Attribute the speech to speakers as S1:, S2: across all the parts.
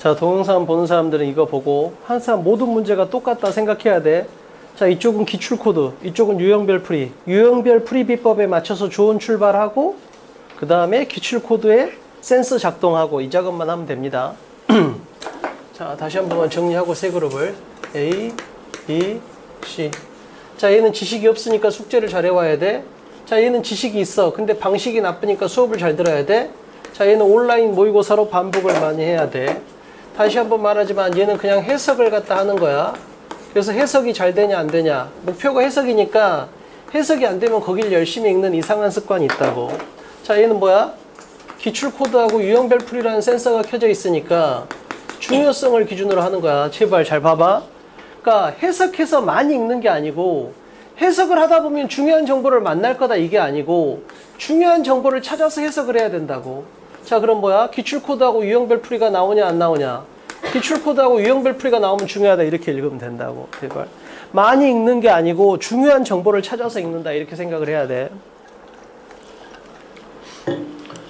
S1: 자, 동영상 보는 사람들은 이거 보고 항상 모든 문제가 똑같다 생각해야 돼. 자, 이쪽은 기출코드, 이쪽은 유형별 풀이. 유형별 풀이 비법에 맞춰서 좋은 출발하고 그 다음에 기출코드에 센서 작동하고 이 작업만 하면 됩니다. 자, 다시 한번 정리하고 세 그룹을 A, B, C. 자, 얘는 지식이 없으니까 숙제를 잘 해와야 돼. 자, 얘는 지식이 있어. 근데 방식이 나쁘니까 수업을 잘 들어야 돼. 자, 얘는 온라인 모의고사로 반복을 많이 해야 돼. 다시 한번 말하지만 얘는 그냥 해석을 갖다 하는 거야. 그래서 해석이 잘 되냐 안 되냐. 목표가 해석이니까 해석이 안 되면 거길 열심히 읽는 이상한 습관이 있다고. 자, 얘는 뭐야? 기출코드하고 유형별 풀이라는 센서가 켜져 있으니까 중요성을 기준으로 하는 거야. 제발 잘 봐봐. 그러니까 해석해서 많이 읽는 게 아니고 해석을 하다 보면 중요한 정보를 만날 거다 이게 아니고 중요한 정보를 찾아서 해석을 해야 된다고. 자, 그럼 뭐야? 기출코드하고 유형별 풀이가 나오냐 안 나오냐. 기출코드하고 유형별 풀이가 나오면 중요하다 이렇게 읽으면 된다고. 제발. 많이 읽는 게 아니고 중요한 정보를 찾아서 읽는다 이렇게 생각을 해야 돼.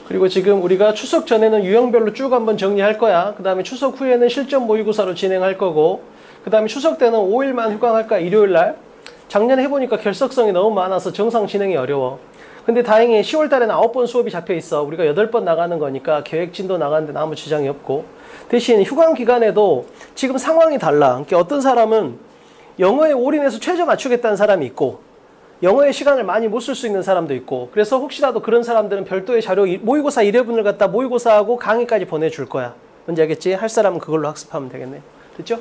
S1: 그리고 지금 우리가 추석 전에는 유형별로 쭉 한번 정리할 거야. 그 다음에 추석 후에는 실전 모의고사로 진행할 거고 그 다음에 추석 때는 5일만 휴강할 거야. 일요일 날. 작년에 해보니까 결석성이 너무 많아서 정상 진행이 어려워. 근데 다행히 10월 달에는 9번 수업이 잡혀 있어. 우리가 8번 나가는 거니까 계획진도 나가는데 아무 지장이 없고. 대신 휴강 기간에도 지금 상황이 달라. 그러니까 어떤 사람은 영어에 올인해서 최저 맞추겠다는 사람이 있고 영어의 시간을 많이 못 쓸 수 있는 사람도 있고 그래서 혹시라도 그런 사람들은 별도의 자료 모의고사 1회분을 갖다 모의고사하고 강의까지 보내줄 거야. 뭔지 알겠지? 할 사람은 그걸로 학습하면 되겠네. 됐죠?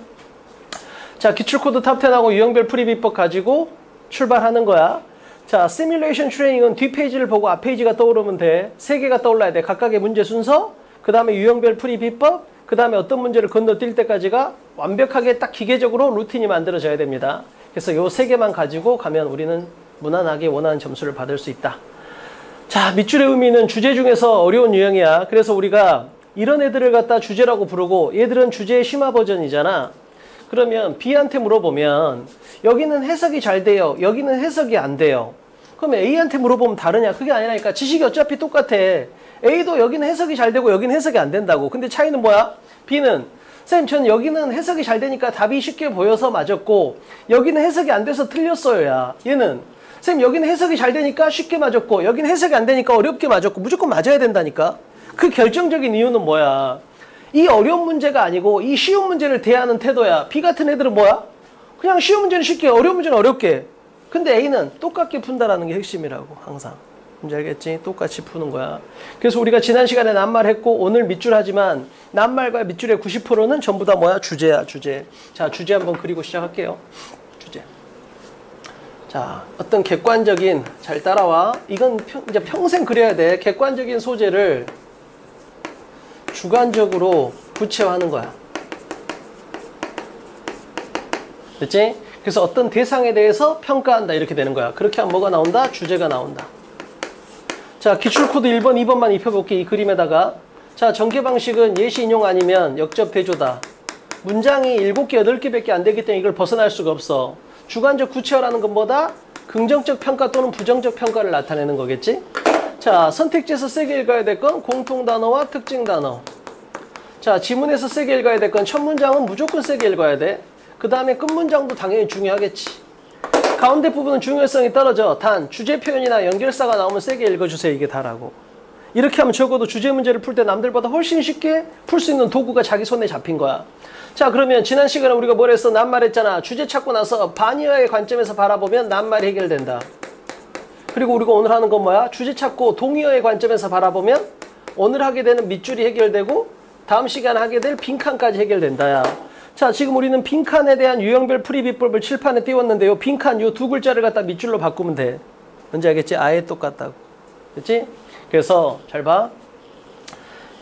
S1: 자, 기출코드 탑10하고 유형별 풀이 비법 가지고 출발하는 거야. 자, 시뮬레이션 트레이닝은 뒷페이지를 보고 앞페이지가 떠오르면 돼. 3개가 떠올라야 돼. 각각의 문제 순서, 그 다음에 유형별 풀이 비법, 그 다음에 어떤 문제를 건너뛸 때까지가 완벽하게 딱 기계적으로 루틴이 만들어져야 됩니다. 그래서 요 3개만 가지고 가면 우리는 무난하게 원하는 점수를 받을 수 있다. 자, 밑줄의 의미는 주제 중에서 어려운 유형이야. 그래서 우리가 이런 애들을 갖다 주제라고 부르고 얘들은 주제의 심화 버전이잖아. 그러면 B한테 물어보면 여기는 해석이 잘 돼요. 여기는 해석이 안 돼요. 그러면 A한테 물어보면 다르냐? 그게 아니라니까. 지식이 어차피 똑같아. A도 여기는 해석이 잘 되고 여기는 해석이 안 된다고. 근데 차이는 뭐야? B는 선생님 전 여기는 해석이 잘 되니까 답이 쉽게 보여서 맞았고 여기는 해석이 안 돼서 틀렸어요. 야. 얘는 선생님 여기는 해석이 잘 되니까 쉽게 맞았고 여기는 해석이 안 되니까 어렵게 맞았고 무조건 맞아야 된다니까. 그 결정적인 이유는 뭐야? 이 어려운 문제가 아니고 이 쉬운 문제를 대하는 태도야. B 같은 애들은 뭐야? 그냥 쉬운 문제는 쉽게 어려운 문제는 어렵게. 근데 A는 똑같게 푼다라는 게 핵심이라고 항상. 뭔지 알겠지? 똑같이 푸는 거야. 그래서 우리가 지난 시간에 낱말했고 오늘 밑줄 하지만 낱말과 밑줄의 90%는 전부 다 뭐야? 주제야. 주제. 자, 주제 한번 그리고 시작할게요. 주제. 자, 어떤 객관적인, 잘 따라와. 이건 이제 평생 그려야 돼. 객관적인 소재를 주관적으로 구체화하는 거야. 됐지? 그래서 어떤 대상에 대해서 평가한다 이렇게 되는 거야. 그렇게 하면 뭐가 나온다? 주제가 나온다. 자, 기출코드 1번, 2번만 입혀볼게. 이 그림에다가. 자, 전개 방식은 예시 인용 아니면 역접 대조다. 문장이 7개, 8개밖에 안 되기 때문에 이걸 벗어날 수가 없어. 주관적 구체화라는 건 뭐다? 긍정적 평가 또는 부정적 평가를 나타내는 거겠지? 자, 선택지에서 세게 읽어야 될 건 공통단어와 특징단어. 자, 지문에서 세게 읽어야 될 건 첫 문장은 무조건 세게 읽어야 돼. 그 다음에 끝문장도 당연히 중요하겠지. 가운데 부분은 중요성이 떨어져. 단, 주제 표현이나 연결사가 나오면 세게 읽어주세요. 이게 다라고. 이렇게 하면 적어도 주제 문제를 풀 때 남들보다 훨씬 쉽게 풀 수 있는 도구가 자기 손에 잡힌 거야. 자, 그러면 지난 시간에 우리가 뭘 했어? 낱말했잖아. 주제 찾고 나서 반의어의 관점에서 바라보면 낱말이 해결된다. 그리고 우리가 오늘 하는 건 뭐야? 주제 찾고 동의어의 관점에서 바라보면 오늘 하게 되는 밑줄이 해결되고 다음 시간에 하게 될 빈칸까지 해결된다. 야. 자, 지금 우리는 빈칸에 대한 유형별 풀이 비법을 칠판에 띄웠는데요. 빈칸 요 2글자를 갖다 밑줄로 바꾸면 돼. 뭔지 알겠지? 아예 똑같다고. 그렇지? 그래서 잘 봐.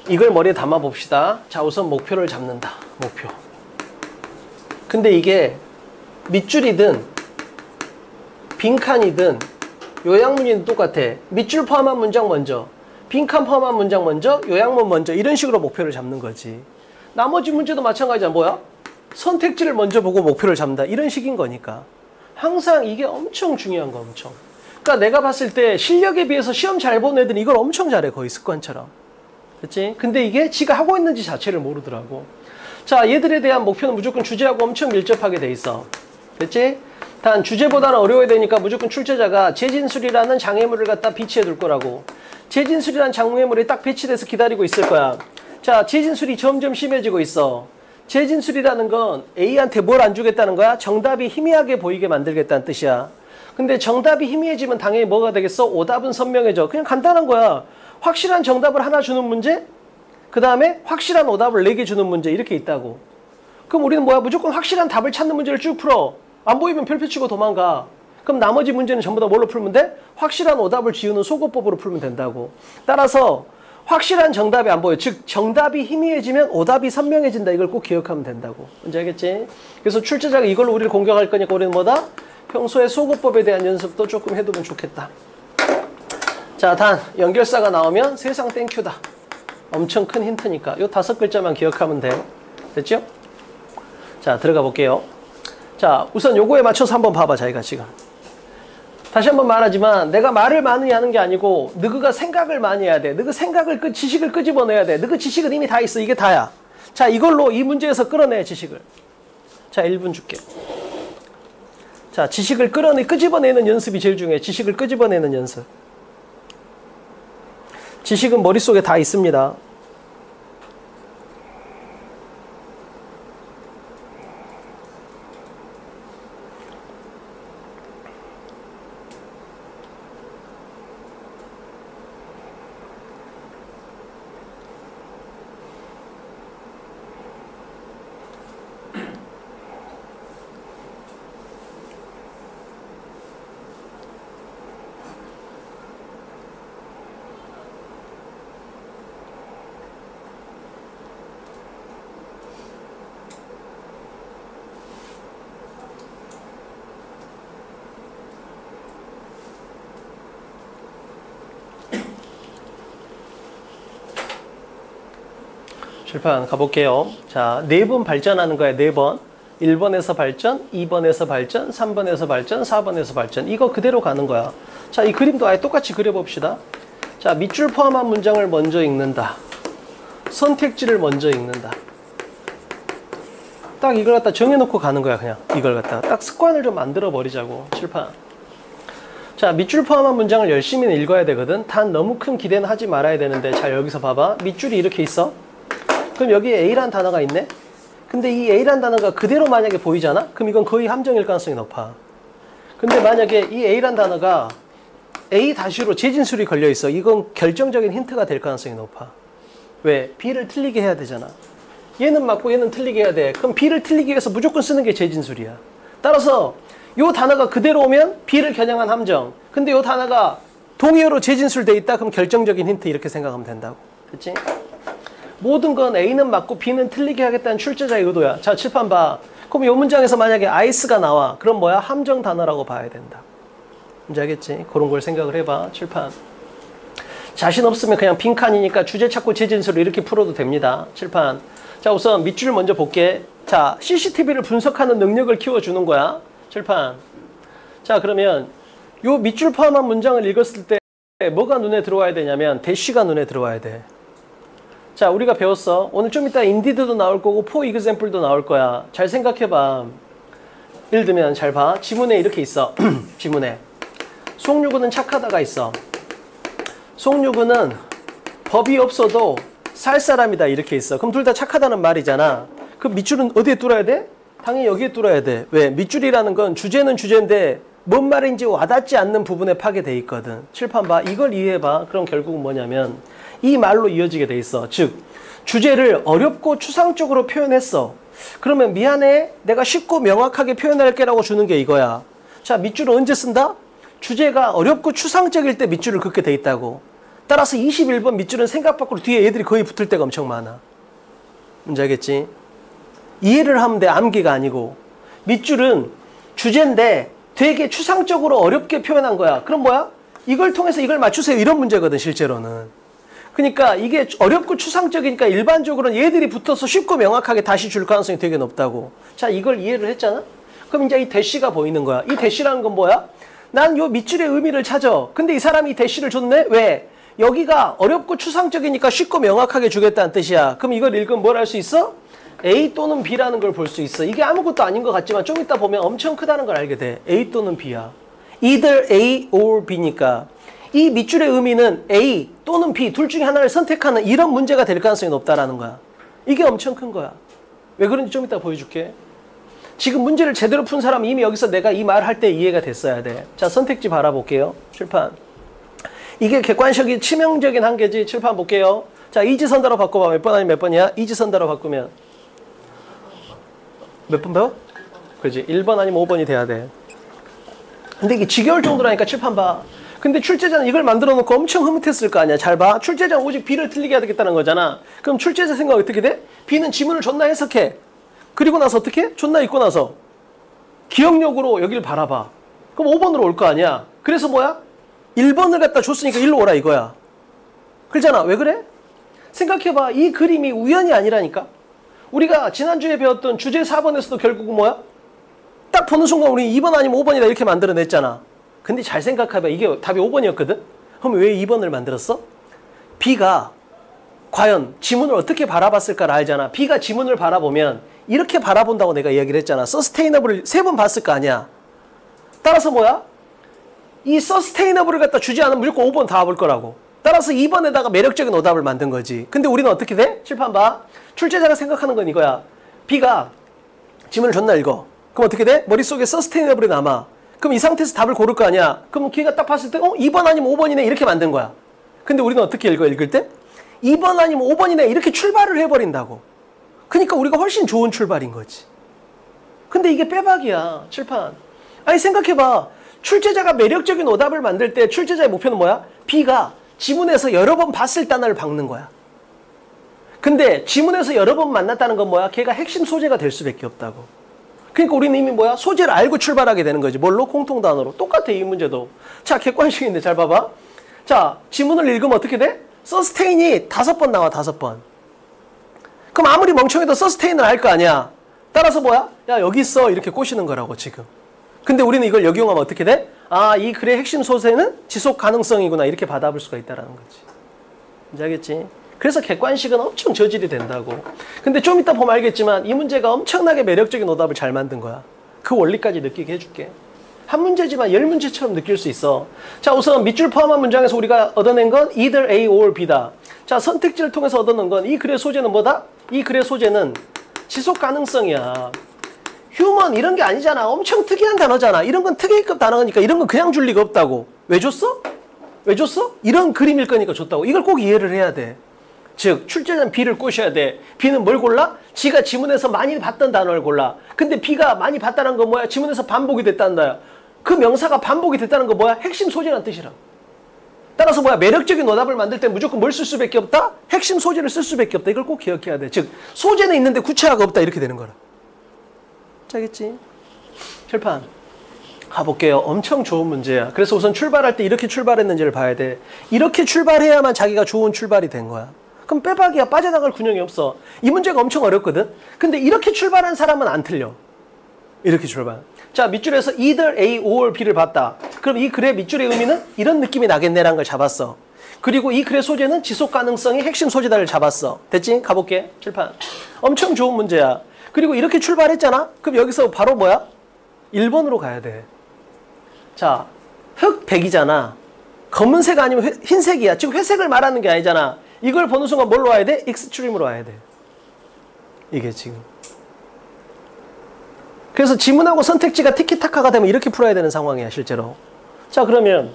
S1: 이걸 머리에 담아 봅시다. 자, 우선 목표를 잡는다. 목표. 근데 이게 밑줄이든 빈칸이든 요약문이든 똑같아. 밑줄 포함한 문장 먼저, 빈칸 포함한 문장 먼저, 요약문 먼저 이런 식으로 목표를 잡는 거지. 나머지 문제도 마찬가지야. 뭐야? 선택지를 먼저 보고 목표를 잡는다. 이런 식인 거니까. 항상 이게 엄청 중요한 거 엄청. 그러니까 내가 봤을 때 실력에 비해서 시험 잘 보는 애들은 이걸 엄청 잘해. 거의 습관처럼. 그치? 근데 이게 지가 하고 있는지 자체를 모르더라고. 자, 얘들에 대한 목표는 무조건 주제하고 엄청 밀접하게 돼 있어. 됐지? 단 주제보다는 어려워야 되니까 무조건 출제자가 재진술이라는 장애물을 갖다 비치해 둘 거라고. 재진술이라는 장애물이 딱 배치돼서 기다리고 있을 거야. 자, 재진술이 점점 심해지고 있어. 재진술이라는 건 A한테 뭘 안 주겠다는 거야? 정답이 희미하게 보이게 만들겠다는 뜻이야. 근데 정답이 희미해지면 당연히 뭐가 되겠어? 오답은 선명해져. 그냥 간단한 거야. 확실한 정답을 하나 주는 문제, 그 다음에 확실한 오답을 4개 주는 문제, 이렇게 있다고. 그럼 우리는 뭐야? 무조건 확실한 답을 찾는 문제를 쭉 풀어. 안 보이면 별표 치고 도망가. 그럼 나머지 문제는 전부 다 뭘로 풀면 돼? 확실한 오답을 지우는 소거법으로 풀면 된다고. 따라서 확실한 정답이 안 보여. 즉 정답이 희미해지면 오답이 선명해진다. 이걸 꼭 기억하면 된다고. 뭔지 알겠지? 그래서 출제자가 이걸로 우리를 공격할 거니까 우리는 뭐다? 평소에 소거법에 대한 연습도 조금 해두면 좋겠다. 자, 단 연결사가 나오면 세상 땡큐다. 엄청 큰 힌트니까 요 5글자만 기억하면 돼. 됐죠? 자, 들어가 볼게요. 자, 우선 요거에 맞춰서 한번 봐봐. 자기가 지금 다시 한번 말하지만 내가 말을 많이 하는 게 아니고 너가 생각을 많이 해야 돼. 너가 생각을 지식을 끄집어내야 돼. 너가 지식은 이미 다 있어. 이게 다야. 자, 이걸로 이 문제에서 끌어내 지식을. 자, 1분 줄게. 자, 지식을 끄집어내는 연습이 제일 중요해. 지식을 끄집어내는 연습. 지식은 머릿속에 다 있습니다. 칠판 가볼게요. 자, 4번 발전하는 거야. 4번. 1번에서 발전, 2번에서 발전, 3번에서 발전, 4번에서 발전. 이거 그대로 가는 거야. 자, 이 그림도 아예 똑같이 그려봅시다. 자, 밑줄 포함한 문장을 먼저 읽는다. 선택지를 먼저 읽는다. 딱 이걸 갖다 정해놓고 가는 거야. 그냥 이걸 갖다 딱 습관을 좀 만들어 버리자고. 칠판. 자, 밑줄 포함한 문장을 열심히 읽어야 되거든. 단 너무 큰 기대는 하지 말아야 되는데, 자, 여기서 봐봐. 밑줄이 이렇게 있어. 그럼 여기에 A란 단어가 있네? 근데 이 A란 단어가 그대로 만약에 보이잖아? 그럼 이건 거의 함정일 가능성이 높아. 근데 만약에 이 A란 단어가 A-로 재진술이 걸려 있어. 이건 결정적인 힌트가 될 가능성이 높아. 왜? B를 틀리게 해야 되잖아. 얘는 맞고 얘는 틀리게 해야 돼. 그럼 B를 틀리기 위해서 무조건 쓰는 게 재진술이야. 따라서 이 단어가 그대로 오면 B를 겨냥한 함정. 근데 이 단어가 동의어로 재진술 돼 있다? 그럼 결정적인 힌트, 이렇게 생각하면 된다고. 그치? 모든 건 A는 맞고 B는 틀리게 하겠다는 출제자의 의도야. 자, 칠판 봐. 그럼 이 문장에서 만약에 아이스가 나와. 그럼 뭐야? 함정 단어라고 봐야 된다. 뭔지 알겠지? 그런 걸 생각을 해봐. 칠판. 자신 없으면 그냥 빈칸이니까 주제 찾고 재진술을 이렇게 풀어도 됩니다. 칠판. 자, 우선 밑줄 먼저 볼게. 자, CCTV를 분석하는 능력을 키워주는 거야. 칠판. 자, 그러면 요 밑줄 포함한 문장을 읽었을 때 뭐가 눈에 들어와야 되냐면 대쉬가 눈에 들어와야 돼. 자, 우리가 배웠어. 오늘 좀 이따 인디드도 나올 거고 for example도 나올 거야. 잘 생각해봐. 예를 들면 잘 봐. 지문에 이렇게 있어. 지문에 송유구는 착하다가 있어. 송유구는 법이 없어도 살 사람이다, 이렇게 있어. 그럼 둘 다 착하다는 말이잖아. 그럼 밑줄은 어디에 뚫어야 돼? 당연히 여기에 뚫어야 돼. 왜? 밑줄이라는 건 주제는 주제인데 뭔 말인지 와닿지 않는 부분에 파괴돼 있거든. 칠판 봐. 이걸 이해해봐. 그럼 결국은 뭐냐면 이 말로 이어지게 돼 있어. 즉, 주제를 어렵고 추상적으로 표현했어. 그러면 미안해, 내가 쉽고 명확하게 표현할게라고 주는 게 이거야. 자, 밑줄은 언제 쓴다? 주제가 어렵고 추상적일 때 밑줄을 긋게 돼 있다고. 따라서 21번 밑줄은 생각 밖으로 뒤에 애들이 거의 붙을 때가 엄청 많아. 뭔지 알겠지? 이해를 하면 돼. 암기가 아니고. 밑줄은 주제인데 되게 추상적으로 어렵게 표현한 거야. 그럼 뭐야? 이걸 통해서 이걸 맞추세요, 이런 문제거든, 실제로는. 그러니까 이게 어렵고 추상적이니까 일반적으로는 얘들이 붙어서 쉽고 명확하게 다시 줄 가능성이 되게 높다고. 자, 이걸 이해를 했잖아? 그럼 이제 이 대시가 보이는 거야. 이 대시라는 건 뭐야? 난 요 밑줄의 의미를 찾아. 근데 이 사람이 이 대시를 줬네? 왜? 여기가 어렵고 추상적이니까 쉽고 명확하게 주겠다는 뜻이야. 그럼 이걸 읽으면 뭘 할 수 있어? A 또는 B라는 걸 볼 수 있어. 이게 아무것도 아닌 것 같지만 좀 이따 보면 엄청 크다는 걸 알게 돼. A 또는 B야. either A or B니까 이 밑줄의 의미는 A 또는 B 둘 중에 하나를 선택하는 이런 문제가 될 가능성이 높다라는 거야. 이게 엄청 큰 거야. 왜 그런지 좀 이따 보여줄게. 지금 문제를 제대로 푼 사람은 이미 여기서 내가 이 말 할 때 이해가 됐어야 돼. 자, 선택지 바라볼게요. 칠판. 이게 객관식이 치명적인 한계지. 칠판 볼게요. 자, 이지선다로 바꿔봐. 몇 번 아니면 몇 번이야? 이지선다로 바꾸면 몇 번 배워? 그렇지. 1번 아니면 5번이 돼야 돼. 근데 이게 지겨울 정도라니까 칠판 봐. 근데 출제자는 이걸 만들어 놓고 엄청 흐뭇했을 거 아니야. 잘 봐. 출제자는 오직 B를 틀리게 해야 되겠다는 거잖아. 그럼 출제자 생각이 어떻게 돼? B는 지문을 존나 해석해. 그리고 나서 어떻게 해? 존나 읽고 나서 기억력으로 여기를 바라봐. 그럼 5번으로 올 거 아니야. 그래서 뭐야? 1번을 갖다 줬으니까 1로 오라 이거야. 그렇잖아. 왜 그래? 생각해봐. 이 그림이 우연이 아니라니까. 우리가 지난주에 배웠던 주제 4번에서도 결국은 뭐야? 딱 보는 순간 우리 2번 아니면 5번이다 이렇게 만들어냈잖아. 근데 잘 생각해봐. 이게 답이 5번이었거든? 그럼 왜 2번을 만들었어? B가 과연 지문을 어떻게 바라봤을까를 알잖아. B가 지문을 바라보면 이렇게 바라본다고 내가 이야기를 했잖아. 서스테이너블을 3번 봤을 거 아니야. 따라서 뭐야? 이 서스테이너블을 갖다 주지 않으면 무조건 5번 다 와볼 거라고. 따라서 2번에다가 매력적인 오답을 만든 거지. 근데 우리는 어떻게 돼? 칠판 봐. 출제자가 생각하는 건 이거야. B가 지문을 존나 읽어. 그럼 어떻게 돼? 머릿속에 서스테이너블이 남아. 그럼 이 상태에서 답을 고를 거 아니야. 그럼 걔가 딱 봤을 때 2번 아니면 5번이네 이렇게 만든 거야. 근데 우리는 어떻게 읽어? 읽을 때? 2번 아니면 5번이네 이렇게 출발을 해버린다고. 그러니까 우리가 훨씬 좋은 출발인 거지. 근데 이게 빼박이야. 칠판. 아니 생각해봐. 출제자가 매력적인 오답을 만들 때 출제자의 목표는 뭐야? B가 지문에서 여러 번 봤을 단어를 박는 거야. 근데 지문에서 여러 번 만났다는 건 뭐야? 걔가 핵심 소재가 될 수밖에 없다고. 그러니까 우리는 이미 뭐야? 소재를 알고 출발하게 되는 거지. 뭘로? 공통 단어로. 똑같아 이 문제도. 자, 객관식인데 잘 봐봐. 자, 지문을 읽으면 어떻게 돼? 서스테인이 5번 나와. 5번. 그럼 아무리 멍청해도 서스테인을 알 거 아니야. 따라서 뭐야? 야 여기 있어 이렇게 꼬시는 거라고 지금. 근데 우리는 이걸 역용하면 어떻게 돼? 아, 이 글의 핵심 소재는 지속 가능성이구나 이렇게 받아볼 수가 있다는 거지. 이제 알겠지? 그래서 객관식은 엄청 저질이 된다고. 근데 좀 이따 보면 알겠지만 이 문제가 엄청나게 매력적인 오답을 잘 만든 거야. 그 원리까지 느끼게 해줄게. 한 문제지만 10문제처럼 느낄 수 있어. 자, 우선 밑줄 포함한 문장에서 우리가 얻어낸 건 either A or B다. 자, 선택지를 통해서 얻어낸 건 이 글의 소재는 뭐다? 이 글의 소재는 지속 가능성이야. 휴먼 이런 게 아니잖아. 엄청 특이한 단어잖아. 이런 건 특이급 단어니까 이런 건 그냥 줄 리가 없다고. 왜 줬어? 왜 줬어? 이런 그림일 거니까 줬다고. 이걸 꼭 이해를 해야 돼. 즉 출제자는 B를 꼬셔야 돼. B는 뭘 골라? 지가 지문에서 많이 봤던 단어를 골라. 근데 B가 많이 봤다는 건 뭐야? 지문에서 반복이 됐다는 거야. 그 명사가 반복이 됐다는 건 뭐야? 핵심 소재라는 뜻이라. 따라서 뭐야? 매력적인 오답을 만들 때 무조건 뭘 쓸 수밖에 없다? 핵심 소재를 쓸 수밖에 없다. 이걸 꼭 기억해야 돼. 즉 소재는 있는데 구체화가 없다. 이렇게 되는 거라. 짜겠지? 칠판 가볼게요. 엄청 좋은 문제야. 그래서 우선 출발할 때 이렇게 출발했는지를 봐야 돼. 이렇게 출발해야만 자기가 좋은 출발이 된 거야. 그럼 빼박이야. 빠져나갈 군형이 없어. 이 문제가 엄청 어렵거든. 근데 이렇게 출발한 사람은 안 틀려. 이렇게 출발. 자, 밑줄에서 either A or B를 봤다. 그럼 이 글의 밑줄의 의미는 이런 느낌이 나겠네라는 걸 잡았어. 그리고 이 글의 소재는 지속 가능성이 핵심 소재다를 잡았어. 됐지? 가볼게. 칠판. 엄청 좋은 문제야. 그리고 이렇게 출발했잖아? 그럼 여기서 바로 뭐야? 1번으로 가야 돼. 자, 흑백이잖아. 검은색 아니면 흰색이야. 즉 회색을 말하는 게 아니잖아. 이걸 보는 순간 뭘로 와야 돼? 익스트림으로 와야 돼. 이게 지금. 그래서 지문하고 선택지가 티키타카가 되면 이렇게 풀어야 되는 상황이야 실제로. 자, 그러면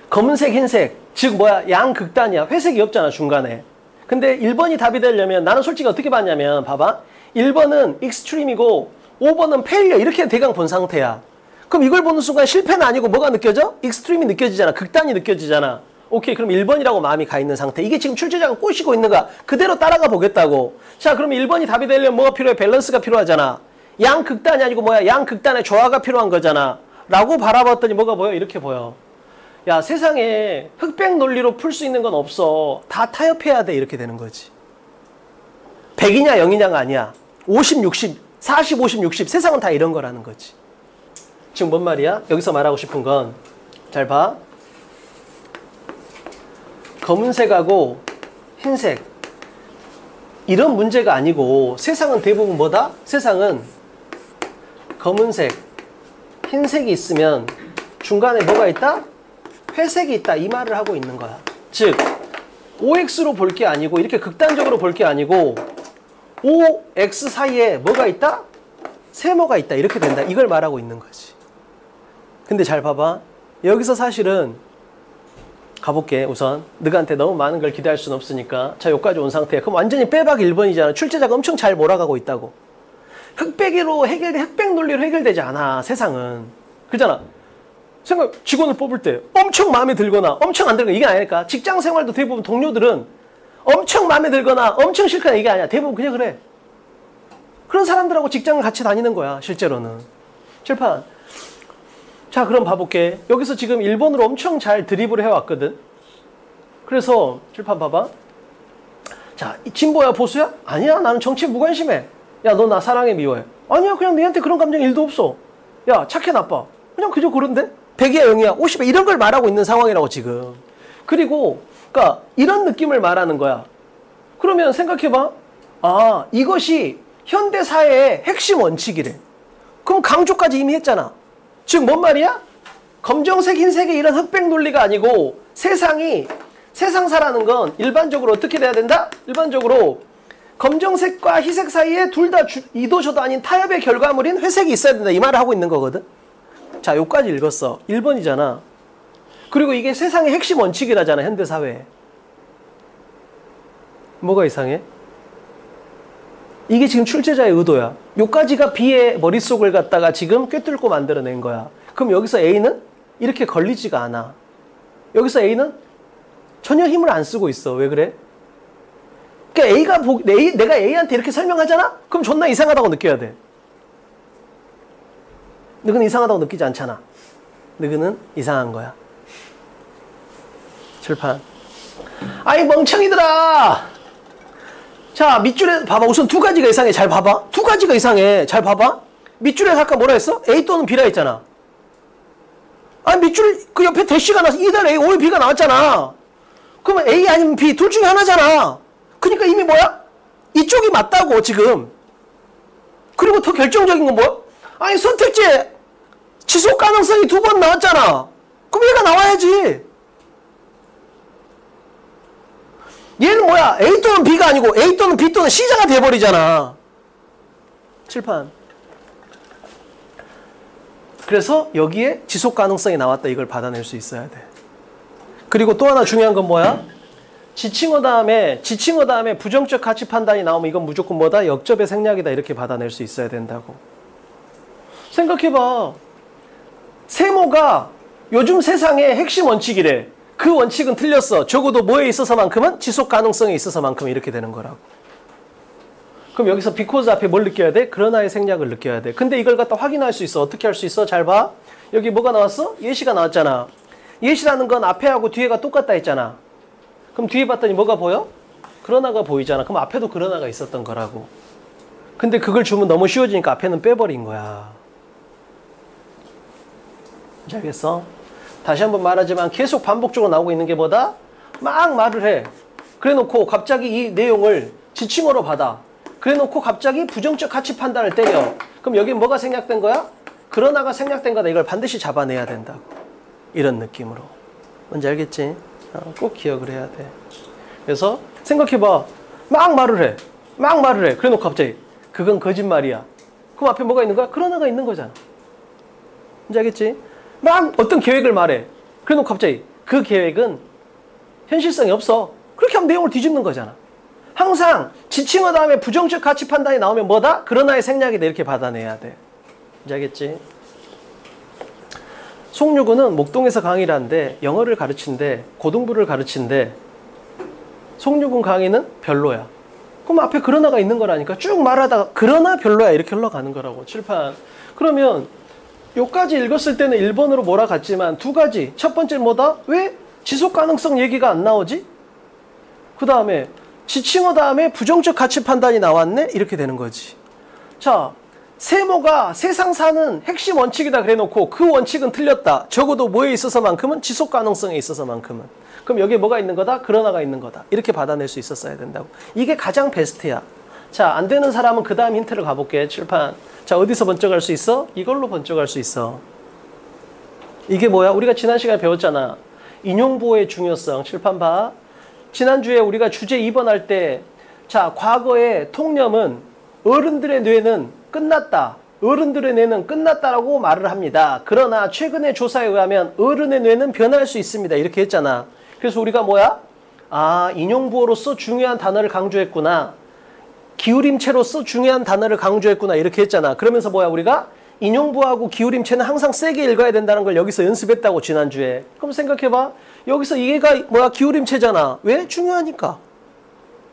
S1: 검은색, 흰색, 즉 뭐야? 양극단이야. 회색이 없잖아 중간에. 근데 1번이 답이 되려면 나는 솔직히 어떻게 봤냐면 봐봐. 1번은 익스트림이고 5번은 페일리어 이렇게 대강 본 상태야. 그럼 이걸 보는 순간 실패는 아니고 뭐가 느껴져? 익스트림이 느껴지잖아. 극단이 느껴지잖아. 오케이, 그럼 1번이라고 마음이 가 있는 상태. 이게 지금 출제자가 꼬시고 있는 거야. 그대로 따라가 보겠다고. 자, 그러면 1번이 답이 되려면 뭐가 필요해? 밸런스가 필요하잖아. 양극단이 아니고 뭐야? 양극단의 조화가 필요한 거잖아. 라고 바라봤더니 뭐가 보여? 이렇게 보여. 야, 세상에 흑백 논리로 풀 수 있는 건 없어. 다 타협해야 돼. 이렇게 되는 거지. 100이냐 0이냐가 아니야. 50, 60, 40, 50, 60. 세상은 다 이런 거라는 거지. 지금 뭔 말이야? 여기서 말하고 싶은 건 잘 봐. 검은색하고 흰색 이런 문제가 아니고 세상은 대부분 뭐다? 세상은 검은색, 흰색이 있으면 중간에 뭐가 있다? 회색이 있다 이 말을 하고 있는 거야. 즉 OX로 볼 게 아니고 이렇게 극단적으로 볼 게 아니고 OX 사이에 뭐가 있다? 세모가 있다 이렇게 된다 이걸 말하고 있는 거지. 근데 잘 봐봐. 여기서 사실은 가볼게. 우선 너한테 너무 많은 걸 기대할 수는 없으니까 자 여기까지 온 상태야. 그럼 완전히 빼박 1번이잖아. 출제자가 엄청 잘 몰아가고 있다고. 흑백 논리로 해결되지 않아 세상은. 그잖아. 생각 직원을 뽑을 때 엄청 마음에 들거나 엄청 안 들거나 이게 아니니까. 직장 생활도 대부분 동료들은 엄청 마음에 들거나 엄청 싫거나 이게 아니야. 대부분 그냥 그래. 그런 사람들하고 직장을 같이 다니는 거야 실제로는. 칠판. 자 그럼 봐볼게. 여기서 지금 1번으로 엄청 잘 드리블을 해왔거든. 그래서 칠판 봐봐. 자 진보야 보수야? 아니야 나는 정치에 무관심해. 야 너 나 사랑해 미워해? 아니야 그냥 너한테 그런 감정 1도 없어. 야 착해 나빠? 그냥 그저 그런데? 100이야 0이야 50이야 이런 걸 말하고 있는 상황이라고 지금. 그리고 그러니까 이런 느낌을 말하는 거야. 그러면 생각해봐. 아 이것이 현대사회의 핵심 원칙이래. 그럼 강조까지 이미 했잖아. 즉 뭔 말이야? 검정색 흰색의 이런 흑백 논리가 아니고 세상사라는 건 일반적으로 어떻게 돼야 된다? 일반적으로 검정색과 희색 사이에 둘 다 이도 저도 아닌 타협의 결과물인 회색이 있어야 된다 이 말을 하고 있는 거거든. 자 여기까지 읽었어. 1번이잖아. 그리고 이게 세상의 핵심 원칙이라잖아 현대사회에. 뭐가 이상해? 이게 지금 출제자의 의도야. 요까지가 B의 머릿속을 갖다가 지금 꿰뚫고 만들어낸 거야. 그럼 여기서 A는 이렇게 걸리지가 않아. 여기서 A는 전혀 힘을 안 쓰고 있어. 왜 그래? 그러니까 내가 A한테 이렇게 설명하잖아? 그럼 존나 이상하다고 느껴야 돼. 너는 이상하다고 느끼지 않잖아. 너는 이상한 거야. 칠판. 아이 멍청이들아. 자 밑줄에 봐봐. 우선 두 가지가 이상해. 잘 봐봐. 두 가지가 이상해. 잘 봐봐. 밑줄에서 아까 뭐라 했어? A 또는 B라 했잖아. 아니 밑줄 그 옆에 대시가 나서 either A or B가 나왔잖아. 그러면 A 아니면 B 둘 중에 하나잖아. 그러니까 이미 뭐야? 이쪽이 맞다고 지금. 그리고 더 결정적인 건 뭐야? 아니 선택지에 지속 가능성이 2번 나왔잖아. 그럼 얘가 나와야지. 얘는 뭐야? A 또는 B가 아니고 A 또는 B 또는 C자가 돼버리잖아. 칠판. 그래서 여기에 지속 가능성이 나왔다. 이걸 받아낼 수 있어야 돼. 그리고 또 하나 중요한 건 뭐야? 지칭어 다음에 부정적 가치 판단이 나오면 이건 무조건 뭐다? 역접의 생략이다. 이렇게 받아낼 수 있어야 된다고. 생각해봐. 세모가 요즘 세상의 핵심 원칙이래. 그 원칙은 틀렸어. 적어도 뭐에 있어서만큼은? 지속 가능성에 있어서만큼은 이렇게 되는 거라고. 그럼 여기서 because 앞에 뭘 느껴야 돼? 그러나의 생략을 느껴야 돼. 근데 이걸 갖다 확인할 수 있어. 어떻게 할 수 있어? 잘 봐. 여기 뭐가 나왔어? 예시가 나왔잖아. 예시라는 건 앞에하고 뒤에가 똑같다 했잖아. 그럼 뒤에 봤더니 뭐가 보여? 그러나가 보이잖아. 그럼 앞에도 그러나가 있었던 거라고. 근데 그걸 주면 너무 쉬워지니까 앞에는 빼버린 거야. 이제 알겠어? 다시 한번 말하지만 계속 반복적으로 나오고 있는 게 뭐다? 막 말을 해. 그래 놓고 갑자기 이 내용을 지칭어로 받아. 그래 놓고 갑자기 부정적 가치 판단을 때려. 그럼 여기 뭐가 생략된 거야? 그러나가 생략된 거다. 이걸 반드시 잡아내야 된다고. 이런 느낌으로. 뭔지 알겠지? 꼭 기억을 해야 돼. 그래서 생각해봐. 막 말을 해. 막 말을 해. 그래 놓고 갑자기 그건 거짓말이야. 그럼 앞에 뭐가 있는 거야? 그러나가 있는 거잖아. 뭔지 알겠지? 막 어떤 계획을 말해. 그래 놓고 갑자기 그 계획은 현실성이 없어. 그렇게 하면 내용을 뒤집는 거잖아. 항상 지칭어 다음에 부정적 가치 판단이 나오면 뭐다? 그러나의 생략이다. 이렇게 받아내야 돼. 뭔지 알겠지? 송유구는 목동에서 강의를 하는데 영어를 가르친대. 고등부를 가르친대. 송유군 강의는 별로야. 그럼 앞에 그러나가 있는 거라니까. 쭉 말하다가 그러나 별로야. 이렇게 흘러가는 거라고. 칠판. 그러면 요까지 읽었을 때는 1번으로 몰아갔지만 두 가지. 첫 번째는 뭐다? 왜 지속 가능성 얘기가 안 나오지? 그 다음에 지칭어 다음에 부정적 가치 판단이 나왔네? 이렇게 되는 거지. 자, 세모가 세상 사는 핵심 원칙이다 그래 놓고 그 원칙은 틀렸다. 적어도 뭐에 있어서만큼은? 지속 가능성에 있어서만큼은. 그럼 여기에 뭐가 있는 거다? 그러나가 있는 거다. 이렇게 받아낼 수 있었어야 된다고. 이게 가장 베스트야. 자, 안 되는 사람은 그 다음 힌트를 가볼게. 칠판. 자, 어디서 번쩍할 수 있어? 이걸로 번쩍할 수 있어. 이게 뭐야? 우리가 지난 시간에 배웠잖아. 인용보호의 중요성. 칠판 봐. 지난주에 우리가 주제 2번 할 때, 자, 과거의 통념은 어른들의 뇌는 끝났다. 어른들의 뇌는 끝났다라고 말을 합니다. 그러나 최근의 조사에 의하면 어른의 뇌는 변할 수 있습니다. 이렇게 했잖아. 그래서 우리가 뭐야? 아, 인용부호로서 중요한 단어를 강조했구나. 기울임체로서 중요한 단어를 강조했구나. 이렇게 했잖아. 그러면서 뭐야? 우리가 인용부호하고 기울임체는 항상 세게 읽어야 된다는 걸 여기서 연습했다고 지난주에. 그럼 생각해봐. 여기서 이게가 뭐야? 기울임체잖아. 왜? 중요하니까.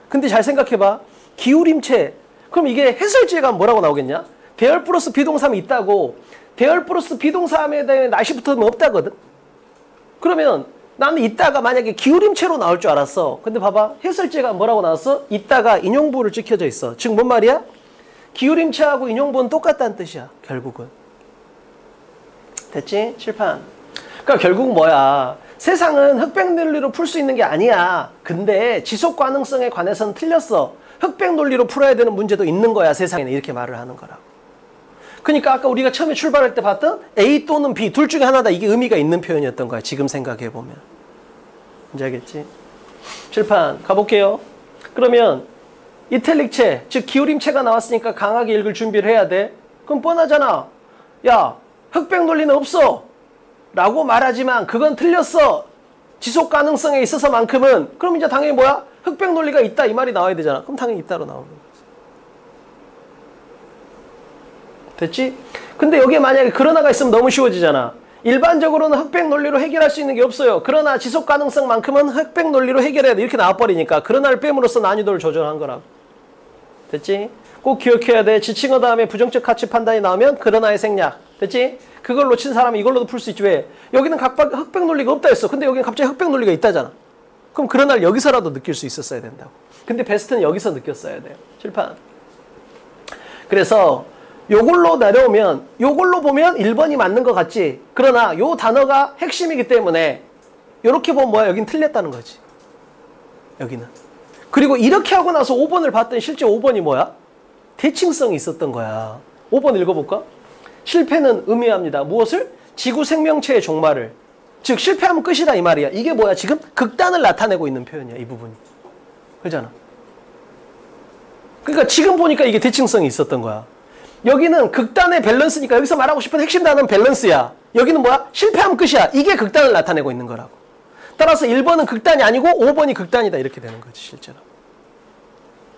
S1: 근데 잘 생각해봐. 기울임체. 그럼 이게 해설지에 가면 뭐라고 나오겠냐? 대열 플러스 비동사함이 있다고. 대열 플러스 비동사함에 대해 날씨 붙으면 없다거든. 그러면 나는 이따가 만약에 기울임체로 나올 줄 알았어. 근데 봐봐. 해설지가 뭐라고 나왔어? 이따가 인용부호를 찍혀져 있어. 즉 뭔 말이야? 기울임체하고 인용부호는 똑같다는 뜻이야. 결국은. 됐지? 칠판. 그러니까 결국 뭐야? 세상은 흑백 논리로 풀 수 있는 게 아니야. 근데 지속 가능성에 관해서는 틀렸어. 흑백 논리로 풀어야 되는 문제도 있는 거야. 세상에는. 이렇게 말을 하는 거라고. 그러니까 아까 우리가 처음에 출발할 때 봤던 A 또는 B 둘 중에 하나다. 이게 의미가 있는 표현이었던 거야. 지금 생각해보면. 이제 알겠지? 칠판 가볼게요. 그러면 이탈릭체, 즉 기울임체가 나왔으니까 강하게 읽을 준비를 해야 돼. 그럼 뻔하잖아. 야, 흑백 논리는 없어. 라고 말하지만 그건 틀렸어. 지속 가능성에 있어서만큼은. 그럼 이제 당연히 뭐야? 흑백 논리가 있다 이 말이 나와야 되잖아. 그럼 당연히 있다로 나오는 거지. 됐지? 근데 여기에 만약에 그러나가 있으면 너무 쉬워지잖아. 일반적으로는 흑백 논리로 해결할 수 있는 게 없어요. 그러나 지속 가능성만큼은 흑백 논리로 해결해야 돼. 이렇게 나와버리니까 그러나를 빼므로써 난이도를 조절한 거라고. 됐지? 꼭 기억해야 돼. 지칭어 다음에 부정적 가치 판단이 나오면 그러나의 생략. 됐지? 그걸 놓친 사람은 이걸로도 풀 수 있지. 왜? 여기는 각각 흑백 논리가 없다 했어. 근데 여기는 갑자기 흑백 논리가 있다잖아. 그럼 그러나를 여기서라도 느낄 수 있었어야 된다고. 근데 베스트는 여기서 느꼈어야 돼요. 칠판. 그래서 요걸로 내려오면 요걸로 보면 1번이 맞는 것 같지. 그러나 요 단어가 핵심이기 때문에 요렇게 보면 뭐야? 여긴 틀렸다는 거지. 여기는. 그리고 이렇게 하고 나서 5번을 봤더니 실제 5번이 뭐야? 대칭성이 있었던 거야. 5번 읽어볼까? 실패는 의미합니다. 무엇을? 지구 생명체의 종말을. 즉 실패하면 끝이다 이 말이야. 이게 뭐야? 지금 극단을 나타내고 있는 표현이야. 이 부분이. 그렇잖아. 그러니까 지금 보니까 이게 대칭성이 있었던 거야. 여기는 극단의 밸런스니까 여기서 말하고 싶은 핵심 단어는 밸런스야. 여기는 뭐야? 실패하면 끝이야. 이게 극단을 나타내고 있는 거라고. 따라서 1번은 극단이 아니고 5번이 극단이다. 이렇게 되는 거지 실제로.